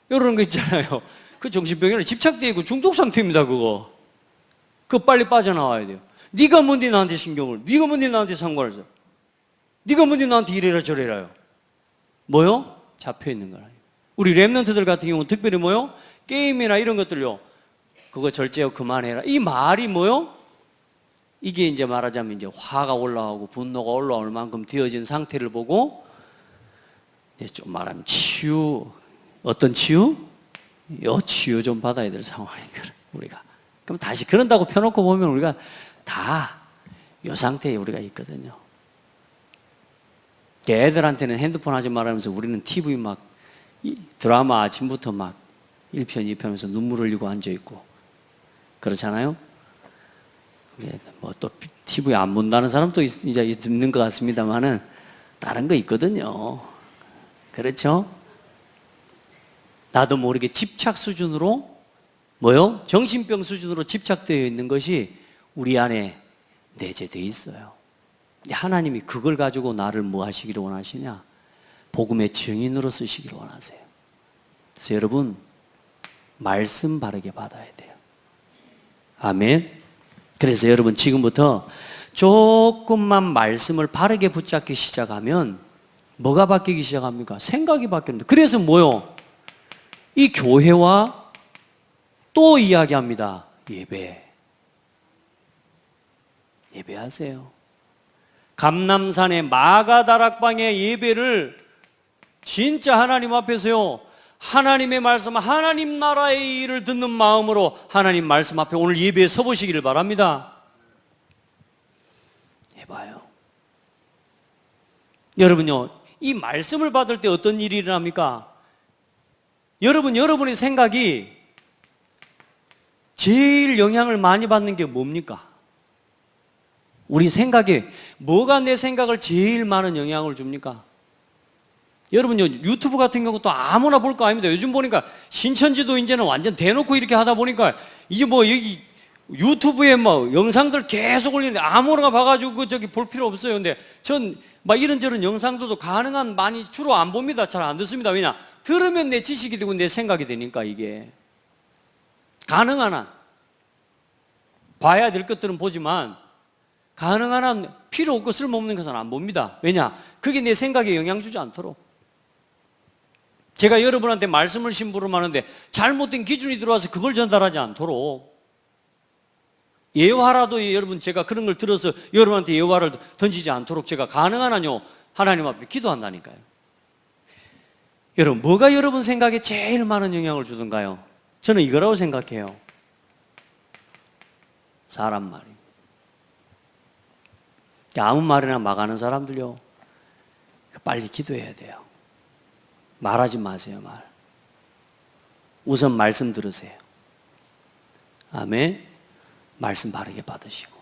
이런 거 있잖아요. 그 정신병에는 집착되어 있고 중독 상태입니다. 그거 빨리 빠져나와야 돼요. 네가 뭔데 나한테 신경을, 네가 뭔데 나한테 상관을 써, 네가 뭔데 나한테 이래라 저래라요. 뭐요? 잡혀있는 거라요. 우리 랩런트들 같은 경우는 특별히 뭐요? 게임이나 이런 것들요, 그거 절제하고 그만해라, 이 말이 뭐요? 이게 이제 말하자면 이제 화가 올라오고 분노가 올라올 만큼 되어진 상태를 보고 이제 좀 말하면 치유, 어떤 치유? 요 치유 좀 받아야 될 상황인 거예요, 우리가. 그럼 다시 그런다고 펴놓고 보면 우리가 다 요 상태에 우리가 있거든요. 애들한테는 핸드폰 하지 말라면서 우리는 TV 막 드라마 아침부터 막 1편, 2편 하면서 눈물 흘리고 앉아있고 그렇잖아요. 뭐 또 TV 안 본다는 사람도 이제 있는 것 같습니다만은 다른 거 있거든요. 그렇죠? 나도 모르게 집착 수준으로 뭐요? 정신병 수준으로 집착되어 있는 것이 우리 안에 내재되어 있어요. 하나님이 그걸 가지고 나를 뭐 하시기를 원하시냐? 복음의 증인으로 쓰시기를 원하세요. 그래서 여러분 말씀 바르게 받아야 돼요. 아멘. 그래서 여러분 지금부터 조금만 말씀을 바르게 붙잡기 시작하면 뭐가 바뀌기 시작합니까? 생각이 바뀝니다. 그래서 뭐요? 이 교회와 또 이야기합니다. 예배하세요. 감남산의 마가다락방의 예배를 진짜 하나님 앞에서요, 하나님의 말씀, 하나님 나라의 일을 듣는 마음으로 하나님 말씀 앞에 오늘 예배에 서보시기를 바랍니다. 해봐요. 여러분요, 이 말씀을 받을 때 어떤 일이 일어납니까? 여러분의 생각이 제일 영향을 많이 받는 게 뭡니까? 우리 생각에 뭐가 내 생각을 제일 많은 영향을 줍니까? 여러분요, 유튜브 같은 경우 또 아무나 볼 거 아닙니다. 요즘 보니까 신천지도 이제는 완전 대놓고 이렇게 하다 보니까 이게 뭐 여기 유튜브에 뭐 영상들 계속 올리는데 아무나 봐가지고 그 저기 볼 필요 없어요. 근데 전 막 이런저런 영상들도 가능한 많이 주로 안 봅니다. 잘 안 듣습니다. 왜냐? 들으면 내 지식이 되고 내 생각이 되니까 이게 가능한 한 봐야 될 것들은 보지만 가능한 한 필요 없고 쓸모없는 것은 안 봅니다. 왜냐? 그게 내 생각에 영향 주지 않도록. 제가 여러분한테 말씀을 심부름하는데 잘못된 기준이 들어와서 그걸 전달하지 않도록 예화라도 여러분 제가 그런 걸 들어서 여러분한테 예화를 던지지 않도록 제가 가능한 한요 하나님 앞에 기도한다니까요. 여러분 뭐가 여러분 생각에 제일 많은 영향을 주던가요? 저는 이거라고 생각해요. 사람 말입니다. 아무 말이나 막 하는 사람들요 빨리 기도해야 돼요. 말하지 마세요. 말. 우선 말씀 들으세요. 아멘. 말씀 바르게 받으시고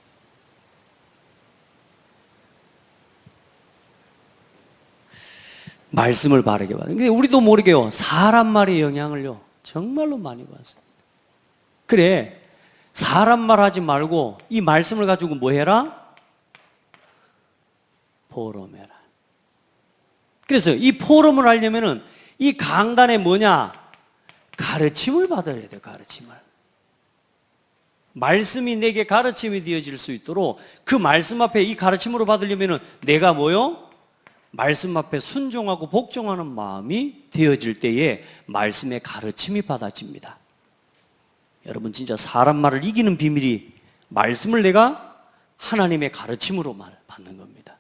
말씀을 바르게 받으세요. 근데 우리도 모르게요 사람 말의 영향을요 정말로 많이 받습니다. 그래 사람 말 하지 말고 이 말씀을 가지고 뭐 해라? 포럼해라. 그래서 이 포럼을 하려면은 이 강단에 뭐냐? 가르침을 받아야 돼요. 가르침을. 말씀이 내게 가르침이 되어질 수 있도록 그 말씀 앞에 이 가르침으로 받으려면은 내가 뭐요? 말씀 앞에 순종하고 복종하는 마음이 되어질 때에 말씀의 가르침이 받아집니다. 여러분 진짜 사람 말을 이기는 비밀이 말씀을 내가 하나님의 가르침으로 받는 겁니다.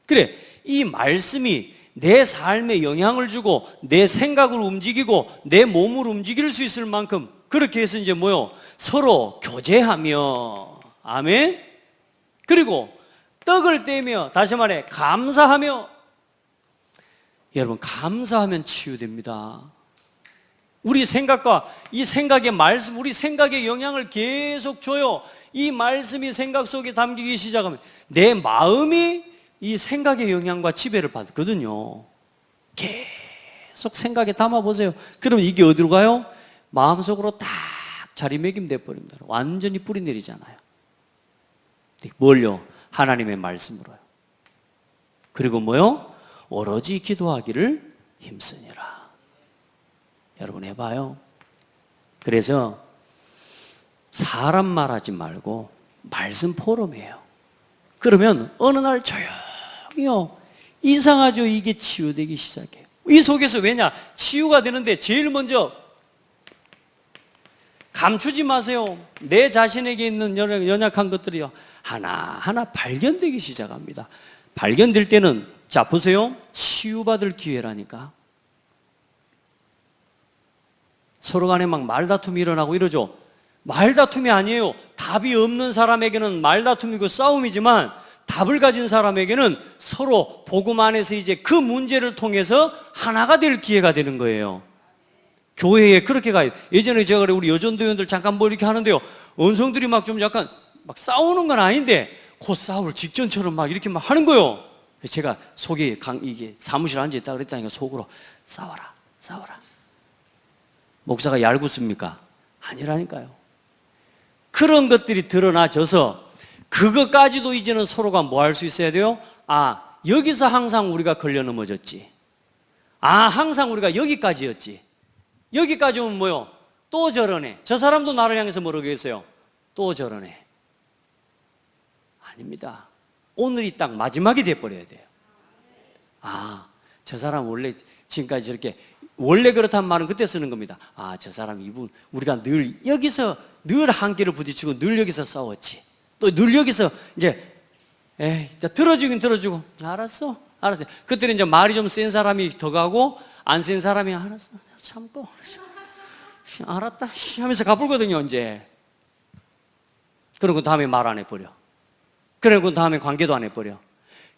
그래 이 말씀이 내 삶에 영향을 주고 내 생각을 움직이고 내 몸을 움직일 수 있을 만큼 그렇게 해서 이제 뭐요? 서로 교제하며 아멘. 그리고 떡을 떼며 다시 말해 감사하며. 여러분 감사하면 치유됩니다. 우리 생각과 이 생각의 말씀, 우리 생각의 영향을 계속 줘요. 이 말씀이 생각 속에 담기기 시작하면 내 마음이 이 생각의 영향과 지배를 받거든요. 계속 생각에 담아보세요. 그럼 이게 어디로 가요? 마음속으로 딱 자리매김돼 버립니다. 완전히 뿌리 내리잖아요. 뭘요? 하나님의 말씀으로요. 그리고 뭐요? 오로지 기도하기를 힘쓰니라. 여러분 해봐요. 그래서 사람 말하지 말고 말씀 포럼이에요. 그러면 어느 날 조용히요 이상하죠. 이게 치유되기 시작해요. 이 속에서 왜냐? 치유가 되는데 제일 먼저 감추지 마세요. 내 자신에게 있는 연약한 것들이요 하나하나 발견되기 시작합니다. 발견될 때는 자 보세요. 치유받을 기회라니까. 서로 간에 막 말다툼이 일어나고 이러죠. 말다툼이 아니에요. 답이 없는 사람에게는 말다툼이고 싸움이지만 답을 가진 사람에게는 서로 복음 안에서 이제 그 문제를 통해서 하나가 될 기회가 되는 거예요. 교회에 그렇게 가요. 예전에 제가 그래 우리 여전도원들 잠깐 뭐 이렇게 하는데요. 언성들이 막 좀 약간 막 싸우는 건 아닌데 곧 싸울 직전처럼 막 이렇게 막 하는 거예요. 제가 속에 이게 사무실 앉아 있다 그랬다니까 속으로 싸워라, 싸워라. 목사가 얄궂습니까? 아니라니까요. 그런 것들이 드러나져서 그것까지도 이제는 서로가 뭐 할 수 있어야 돼요? 아, 여기서 항상 우리가 걸려 넘어졌지. 아, 항상 우리가 여기까지였지. 여기까지 오면 뭐요? 또 저러네. 저 사람도 나를 향해서 뭐라고 했어요? 또 저러네. 아닙니다. 오늘이 딱 마지막이 돼버려야 돼요. 아, 저 사람 원래 지금까지 저렇게 원래 그렇단 말은 그때 쓰는 겁니다. 아, 저 사람 이분 우리가 늘 여기서 늘 한계를 부딪히고 늘 여기서 싸웠지. 또 늘 여기서 이제 들어주긴 들어주고 알았어. 그때는 이제 말이 좀 센 사람이 더 가고 안 쓴 사람이 알았어 참고 알았다 하면서 가불거든요. 이제 그러고 다음에 말 안 해버려. 그러고 다음에 관계도 안 해버려.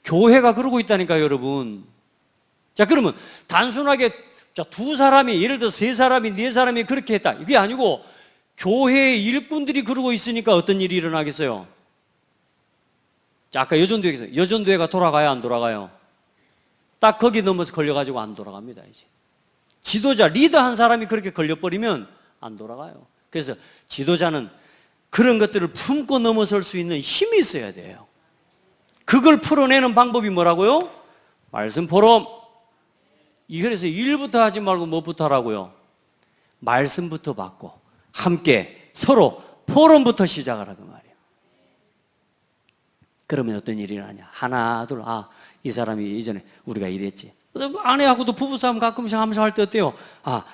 교회가 그러고 있다니까 여러분. 자, 그러면 단순하게 자, 두 사람이 예를 들어 세 사람이 네 사람이 그렇게 했다 이게 아니고 교회의 일꾼들이 그러고 있으니까 어떤 일이 일어나겠어요? 자, 아까 여전도회에서 여전도회가 돌아가요 안 돌아가요? 딱 거기 넘어서 걸려가지고 안 돌아갑니다. 이제 지도자 리더 한 사람이 그렇게 걸려버리면 안 돌아가요. 그래서 지도자는 그런 것들을 품고 넘어설 수 있는 힘이 있어야 돼요. 그걸 풀어내는 방법이 뭐라고요? 말씀 포럼. 그래서 일부터 하지 말고 뭐부터 하라고요? 말씀부터 받고 함께 서로 포럼부터 시작을 하고 말이에요. 그러면 어떤 일이 일어나냐? 하나 둘, 이 사람이 이전에 우리가 이랬지. 아내하고도 부부싸움 가끔씩 하면서 할 때 어때요?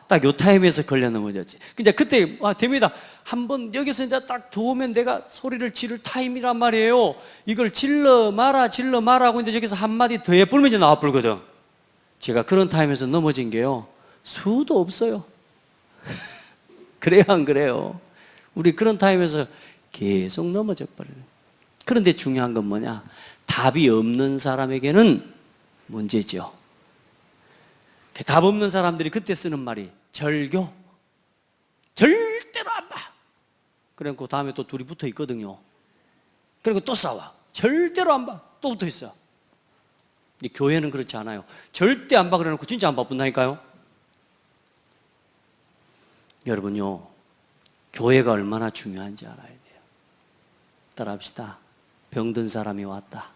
딱 요 타임에서 걸려 넘어졌지. 이제 그때 됩니다. 한번 여기서 이제 딱 들어오면 내가 소리를 지를 타임이란 말이에요. 이걸 질러 마라 하고 이제 저기서 한마디 더 해불면 이제 나와 불거든. 제가 그런 타임에서 넘어진 게요. 수도 없어요. 그래요 안 그래요? 우리 그런 타임에서 계속 넘어져 버려요. 그런데 중요한 건 뭐냐? 답이 없는 사람에게는 문제죠. 답 없는 사람들이 그때 쓰는 말이 절교. 절대로 안 봐. 그리고 다음에 또 둘이 붙어 있거든요. 그리고 또 싸워. 절대로 안 봐. 또 붙어 있어. 근데 교회는 그렇지 않아요. 절대 안 봐 그래놓고 진짜 안 바쁜다니까요. 여러분요, 교회가 얼마나 중요한지 알아야 돼요. 따라합시다. 병든 사람이 왔다.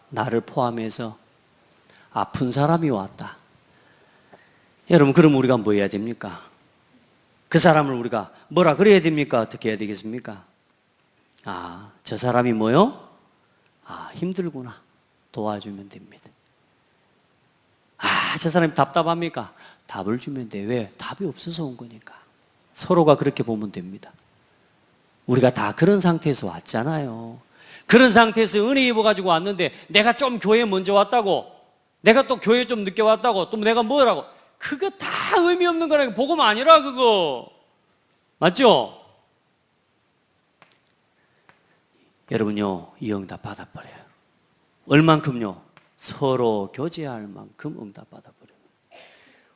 나를 포함해서 아픈 사람이 왔다. 여러분, 그럼 우리가 뭐 해야 됩니까? 그 사람을 우리가 뭐라 그래야 됩니까? 어떻게 해야 되겠습니까? 저 사람이 뭐요? 힘들구나. 도와주면 됩니다. 저 사람이 답답합니까? 답을 주면 돼. 왜? 답이 없어서 온 거니까. 서로가 그렇게 보면 됩니다. 우리가 다 그런 상태에서 왔잖아요. 그런 상태에서 은혜 입어가지고 왔는데 내가 좀 교회에 먼저 왔다고, 내가 또 교회에 좀 늦게 왔다고, 또 내가 뭐라고, 그거 다 의미 없는 거라니까. 복음 아니라 그거. 맞죠? 여러분요, 이 응답 받아버려요. 얼만큼요? 서로 교제할 만큼 응답 받아버려요.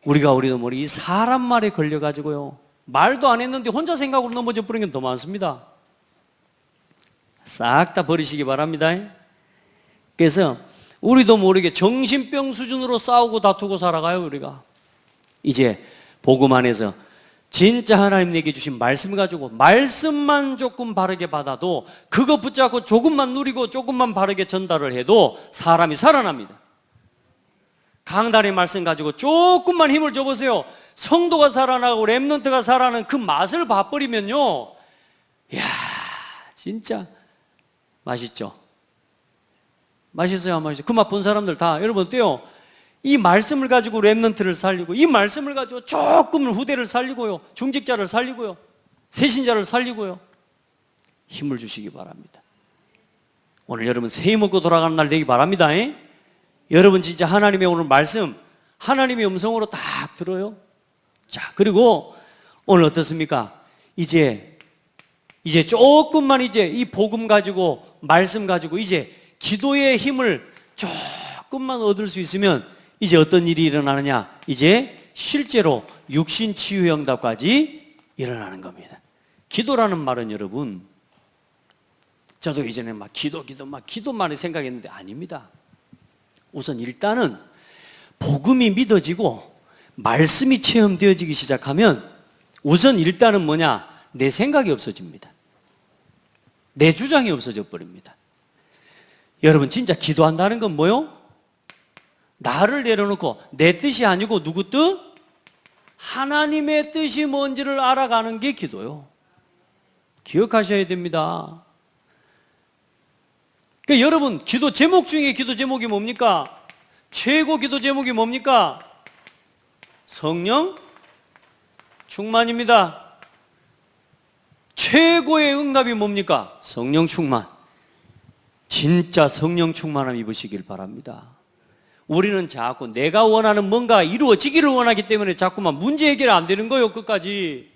우리도 모르게 이 사람 말에 걸려가지고요, 말도 안 했는데 혼자 생각으로 넘어져 버린 게 더 많습니다. 싹 다 버리시기 바랍니다. 그래서 우리도 모르게 정신병 수준으로 싸우고 다투고 살아가요. 우리가 이제 복음 안에서 진짜 하나님 내게 주신 말씀 가지고 말씀만 조금 바르게 받아도 그거 붙잡고 조금만 누리고 조금만 바르게 전달을 해도 사람이 살아납니다. 강단의 말씀 가지고 조금만 힘을 줘보세요. 성도가 살아나고 렘넌트가 살아나는 그 맛을 봐버리면요, 이야, 진짜 맛있죠? 맛있어요, 안 맛있어요? 그 맛 본 사람들 다, 여러분 어때요? 이 말씀을 가지고 렘넌트를 살리고, 이 말씀을 가지고 조금 후대를 살리고요, 중직자를 살리고요, 새신자를 살리고요, 힘을 주시기 바랍니다. 오늘 여러분 새해 먹고 돌아가는 날 되기 바랍니다. 여러분 진짜 하나님의 오늘 말씀, 하나님의 음성으로 딱 들어요. 자, 그리고 오늘 어떻습니까? 이제 조금만 이 복음 가지고, 말씀 가지고 이제 기도의 힘을 조금만 얻을 수 있으면 이제 어떤 일이 일어나느냐? 이제 실제로 육신 치유 응답까지 일어나는 겁니다. 기도라는 말은 여러분, 저도 이전에 기도만 생각했는데 아닙니다. 우선 일단은 복음이 믿어지고 말씀이 체험되어지기 시작하면 우선 일단은 뭐냐? 내 생각이 없어집니다. 내 주장이 없어져 버립니다. 여러분 진짜 기도한다는 건 뭐요? 나를 내려놓고 내 뜻이 아니고 누구 뜻? 하나님의 뜻이 뭔지를 알아가는 게 기도요. 기억하셔야 됩니다. 그러니까 여러분 기도 제목 중에 기도 제목이 뭡니까? 최고 기도 제목이 뭡니까? 성령 충만입니다. 최고의 응답이 뭡니까? 성령 충만. 진짜 성령 충만함 입으시길 바랍니다. 우리는 자꾸 내가 원하는 뭔가 이루어지기를 원하기 때문에 자꾸만 문제 해결이 안 되는 거예요. 끝까지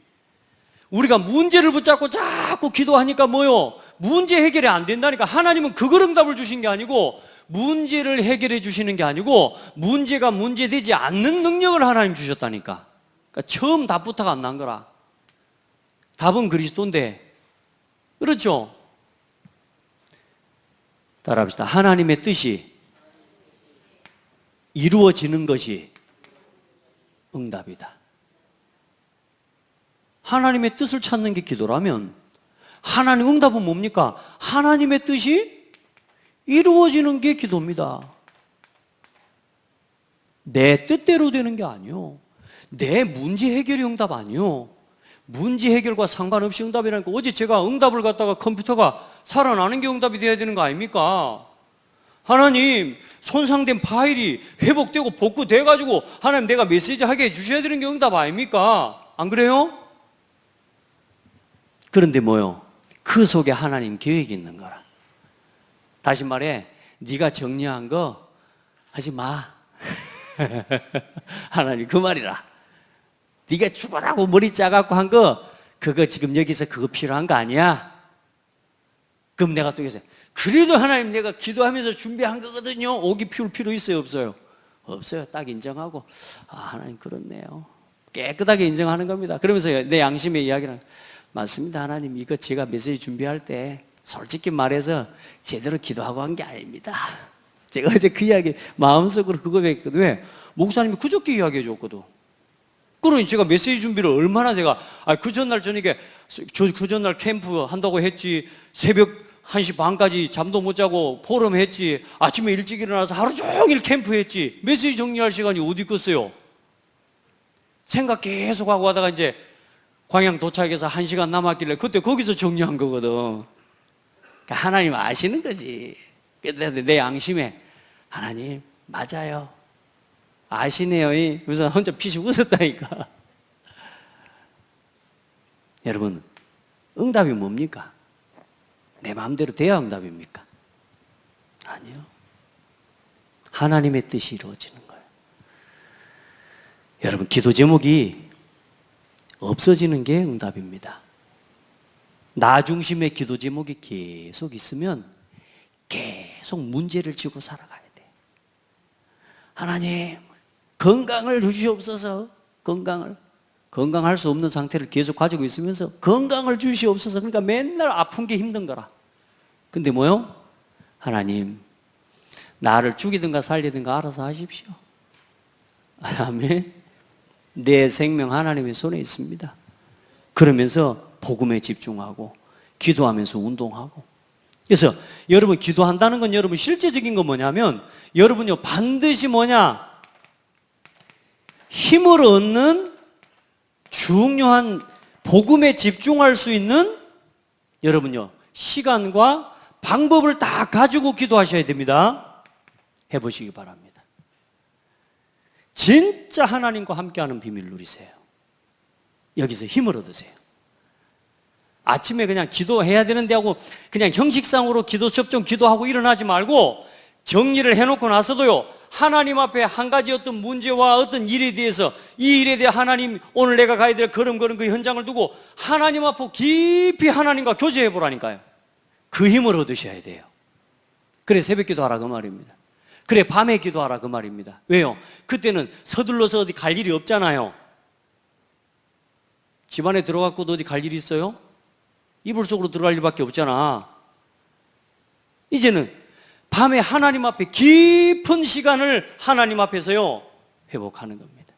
우리가 문제를 붙잡고 자꾸 기도하니까 뭐요? 문제 해결이 안 된다니까. 하나님은 그걸 응답을 주신 게 아니고, 문제를 해결해 주시는 게 아니고, 문제가 문제되지 않는 능력을 하나님 주셨다니까. 그러니까 처음 답부터가 안 난 거라. 답은 그리스도인데, 그렇죠? 따라합시다. 하나님의 뜻이 이루어지는 것이 응답이다. 하나님의 뜻을 찾는 게 기도라면 하나님 응답은 뭡니까? 하나님의 뜻이 이루어지는 게 기도입니다. 내 뜻대로 되는 게 아니요, 내 문제 해결이 응답 아니요, 문제 해결과 상관없이 응답이라니까. 어제 제가 응답을 갖다가 컴퓨터가 살아나는 게 응답이 돼야 되는 거 아닙니까? 하나님, 손상된 파일이 회복되고 복구돼가지고 하나님 내가 메시지 하게 해주셔야 되는 게 응답 아닙니까? 안 그래요? 그런데 뭐요? 그 속에 하나님 계획이 있는 거라. 다시 말해, 네가 정리한 거 하지 마. 하나님 그 말이라. 네가 죽어라고 머리 짜갖고 한 거, 그거 지금 여기서 그거 필요한 거 아니야? 그럼 내가 또 계세요. 그래도 하나님 내가 기도하면서 준비한 거거든요. 오기 피울 필요 있어요, 없어요? 없어요. 딱 인정하고, 아, 하나님 그렇네요. 깨끗하게 인정하는 겁니다. 그러면서 내 양심의 이야기는, 맞습니다, 하나님. 이거 제가 메시지 준비할 때 솔직히 말해서 제대로 기도하고 한 게 아닙니다. 제가 어제 그 이야기 마음속으로 그거 했거든. 왜? 목사님이 그저께 이야기해 줬거든. 그러니 제가 메시지 준비를 얼마나 제가, 그 전날 저녁에, 그 전날 캠프 한다고 했지, 새벽 1시 반까지 잠도 못 자고 포럼 했지, 아침에 일찍 일어나서 하루 종일 캠프 했지, 메시지 정리할 시간이 어디 있겠어요? 생각 계속 하고 하다가 이제 광양 도착해서 1시간 남았길래 그때 거기서 정리한 거거든. 그러니까 하나님 아시는 거지. 근데 내 양심에, 하나님 맞아요, 아시네요. 그래서 혼자 피식 웃었다니까. 여러분, 응답이 뭡니까? 내 마음대로 돼야 응답입니까? 아니요. 하나님의 뜻이 이루어지는 거예요. 여러분, 기도 제목이 없어지는 게 응답입니다. 나 중심의 기도 제목이 계속 있으면 계속 문제를 지고 살아가야 돼. 하나님, 건강을 주시옵소서. 건강할 수 없는 상태를 계속 가지고 있으면서 건강을 주시옵소서. 그러니까 맨날 아픈 게 힘든 거라. 근데 뭐요? 하나님, 나를 죽이든가 살리든가 알아서 하십시오. 아멘. 내 생명 하나님의 손에 있습니다. 그러면서 복음에 집중하고 기도하면서 운동하고. 그래서 여러분, 기도한다는 건 여러분 실제적인 건 뭐냐면, 여러분요 반드시 뭐냐, 힘을 얻는 중요한 복음에 집중할 수 있는 여러분요 시간과 방법을 다 가지고 기도하셔야 됩니다. 해보시기 바랍니다. 진짜 하나님과 함께하는 비밀 누리세요. 여기서 힘을 얻으세요. 아침에 그냥 기도해야 되는데 하고 그냥 형식상으로 기도 접종 기도하고 일어나지 말고, 정리를 해놓고 나서도요 하나님 앞에 한 가지 어떤 문제와 어떤 일에 대해서, 이 일에 대해 하나님, 오늘 내가 가야 될 걸음 그 현장을 두고 하나님 앞에 깊이 하나님과 교제해 보라니까요. 그 힘을 얻으셔야 돼요. 그래 새벽 기도하라 그 말입니다. 그래 밤에 기도하라 그 말입니다. 왜요? 그때는 서둘러서 어디 갈 일이 없잖아요. 집안에 들어갔고도 어디 갈 일이 있어요? 이불 속으로 들어갈 일밖에 없잖아. 이제는 밤에 하나님 앞에 깊은 시간을 하나님 앞에서요 회복하는 겁니다.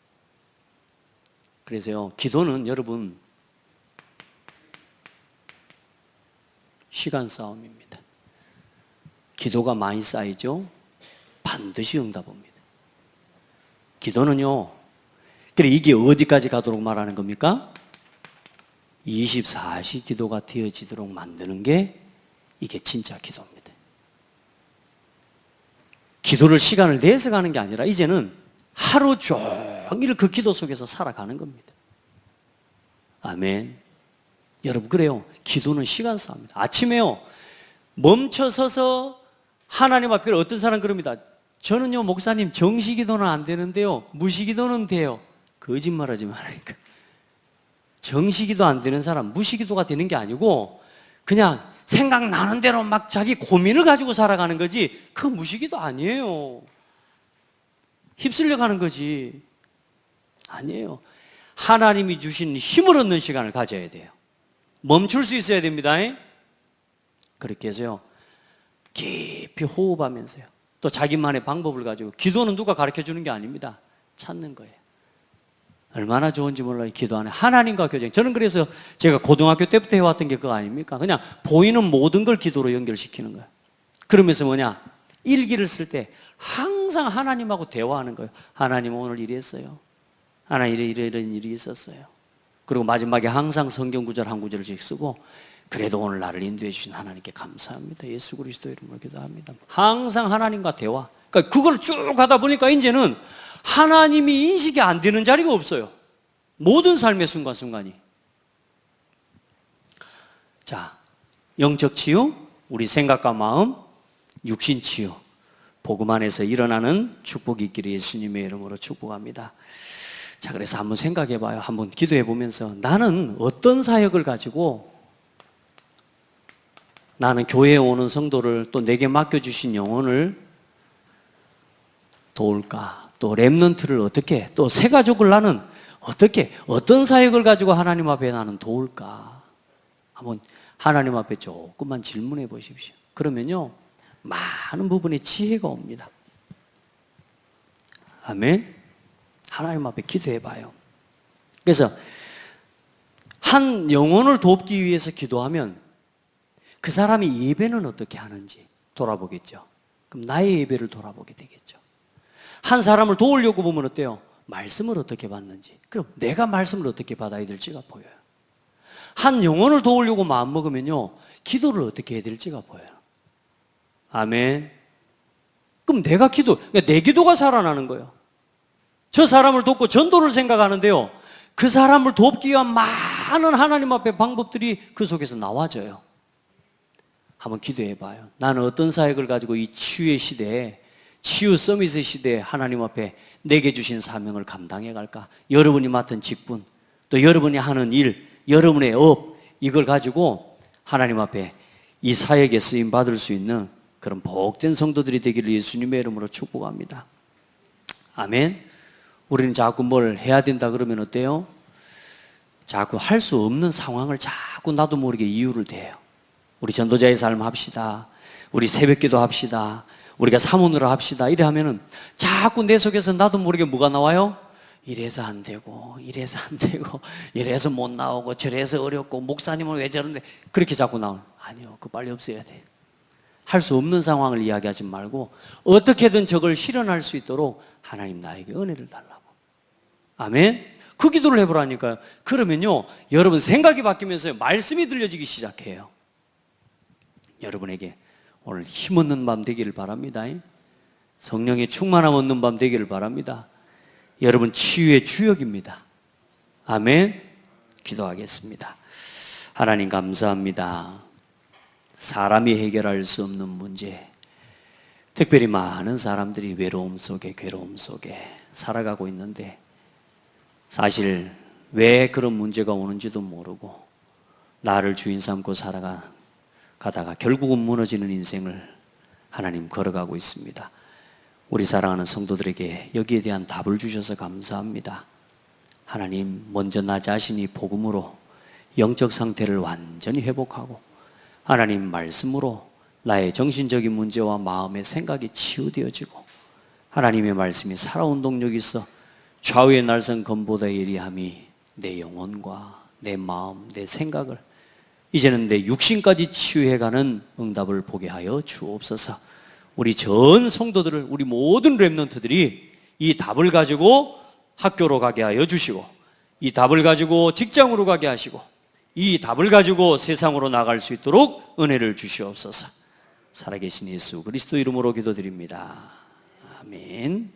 그래서요 기도는 여러분 시간 싸움입니다. 기도가 많이 쌓이죠, 반드시 응답 옵니다. 기도는요, 그래 이게 어디까지 가도록 말하는 겁니까? 24시 기도가 되어지도록 만드는 게 이게 진짜 기도입니다. 기도를 시간을 내서 가는 게 아니라 이제는 하루 종일 그 기도 속에서 살아가는 겁니다. 아멘. 여러분 그래요, 기도는 시간 싸움입니다. 아침에요 멈춰서서 하나님 앞에, 어떤 사람 그럽니다. 저는요, 목사님, 정시기도는 안 되는데요, 무시기도는 돼요. 거짓말하지 말라니까. 정시기도 안 되는 사람, 무시기도가 되는 게 아니고 그냥 생각나는 대로 막 자기 고민을 가지고 살아가는 거지, 그 무시기도 아니에요. 휩쓸려 가는 거지. 아니에요. 하나님이 주신 힘을 얻는 시간을 가져야 돼요. 멈출 수 있어야 됩니다. 그렇게 해서요, 깊이 호흡하면서요, 또 자기만의 방법을 가지고, 기도는 누가 가르쳐 주는 게 아닙니다. 찾는 거예요. 얼마나 좋은지 몰라요. 기도 안에 하나님과 교제. 저는 그래서 제가 고등학교 때부터 해왔던 게 그거 아닙니까? 그냥 보이는 모든 걸 기도로 연결시키는 거예요. 그러면서 뭐냐, 일기를 쓸 때 항상 하나님하고 대화하는 거예요. 하나님, 오늘 이리 했어요. 하나님, 이런 일이 있었어요. 그리고 마지막에 항상 성경 구절 한 구절씩 쓰고, 그래도 오늘 나를 인도해 주신 하나님께 감사합니다. 예수 그리스도 이름으로 기도합니다. 항상 하나님과 대화. 그러니까 그걸 쭉 하다 보니까 이제는 하나님이 인식이 안 되는 자리가 없어요. 모든 삶의 순간순간이. 자, 영적 치유, 우리 생각과 마음, 육신 치유, 복음 안에서 일어나는 축복이 있기를 예수님의 이름으로 축복합니다. 자, 그래서 한번 생각해 봐요. 한번 기도해 보면서, 나는 어떤 사역을 가지고 나는 교회에 오는 성도를, 또 내게 맡겨주신 영혼을 도울까? 또 렘넌트를 어떻게, 또 새 가족을 나는 어떻게, 어떤 사역을 가지고 하나님 앞에 나는 도울까? 한번 하나님 앞에 조금만 질문해 보십시오. 그러면요, 많은 부분에 지혜가 옵니다. 아멘. 하나님 앞에 기도해 봐요. 그래서 한 영혼을 돕기 위해서 기도하면 그 사람이 예배는 어떻게 하는지 돌아보겠죠. 그럼 나의 예배를 돌아보게 되겠죠. 한 사람을 도우려고 보면 어때요? 말씀을 어떻게 받는지, 그럼 내가 말씀을 어떻게 받아야 될지가 보여요. 한 영혼을 도우려고 마음먹으면요, 기도를 어떻게 해야 될지가 보여요. 아멘. 그럼 내가 그러니까 내 기도가 살아나는 거예요. 저 사람을 돕고 전도를 생각하는데요, 그 사람을 돕기 위한 많은 하나님 앞에 방법들이 그 속에서 나와져요. 한번 기도해 봐요. 나는 어떤 사역을 가지고 이 치유의 시대에, 치유 서밋의 시대에 하나님 앞에 내게 주신 사명을 감당해 갈까? 여러분이 맡은 직분, 또 여러분이 하는 일, 여러분의 업, 이걸 가지고 하나님 앞에 이 사역에 쓰임 받을 수 있는 그런 복된 성도들이 되기를 예수님의 이름으로 축복합니다. 아멘. 우리는 자꾸 뭘 해야 된다 그러면 어때요? 자꾸 할 수 없는 상황을 자꾸 나도 모르게 이유를 대요. 우리 전도자의 삶 합시다. 우리 새벽기도 합시다. 우리가 사모으로 합시다. 이래 하면은 자꾸 내 속에서 나도 모르게 뭐가 나와요? 이래서 안 되고, 이래서 안 되고, 이래서 못 나오고, 저래서 어렵고, 목사님은 왜 저런데, 그렇게 자꾸 나오는. 아니요, 그거 빨리 없애야 돼. 할 수 없는 상황을 이야기하지 말고 어떻게든 저걸 실현할 수 있도록 하나님 나에게 은혜를 달라고. 아멘. 그 기도를 해보라니까요. 그러면요, 여러분 생각이 바뀌면서 말씀이 들려지기 시작해요. 여러분에게 오늘 힘없는 밤 되기를 바랍니다. 성령의 충만함 얻는 밤 되기를 바랍니다. 여러분 치유의 주역입니다. 아멘. 기도하겠습니다. 하나님 감사합니다. 사람이 해결할 수 없는 문제, 특별히 많은 사람들이 외로움 속에, 괴로움 속에 살아가고 있는데, 사실 왜 그런 문제가 오는지도 모르고 나를 주인 삼고 살아가다가 결국은 무너지는 인생을 하나님 걸어가고 있습니다. 우리 사랑하는 성도들에게 여기에 대한 답을 주셔서 감사합니다. 하나님, 먼저 나 자신이 복음으로 영적 상태를 완전히 회복하고, 하나님 말씀으로 나의 정신적인 문제와 마음의 생각이 치유되어지고, 하나님의 말씀이 살아온 동력이 있어 좌우의 날선 검보다 예리함이 내 영혼과 내 마음, 내 생각을, 이제는 내 육신까지 치유해가는 응답을 보게 하여 주옵소서. 우리 전 성도들을, 우리 모든 렘넌트들이 이 답을 가지고 학교로 가게 하여 주시고, 이 답을 가지고 직장으로 가게 하시고, 이 답을 가지고 세상으로 나갈 수 있도록 은혜를 주시옵소서. 살아계신 예수 그리스도 이름으로 기도드립니다. 아멘.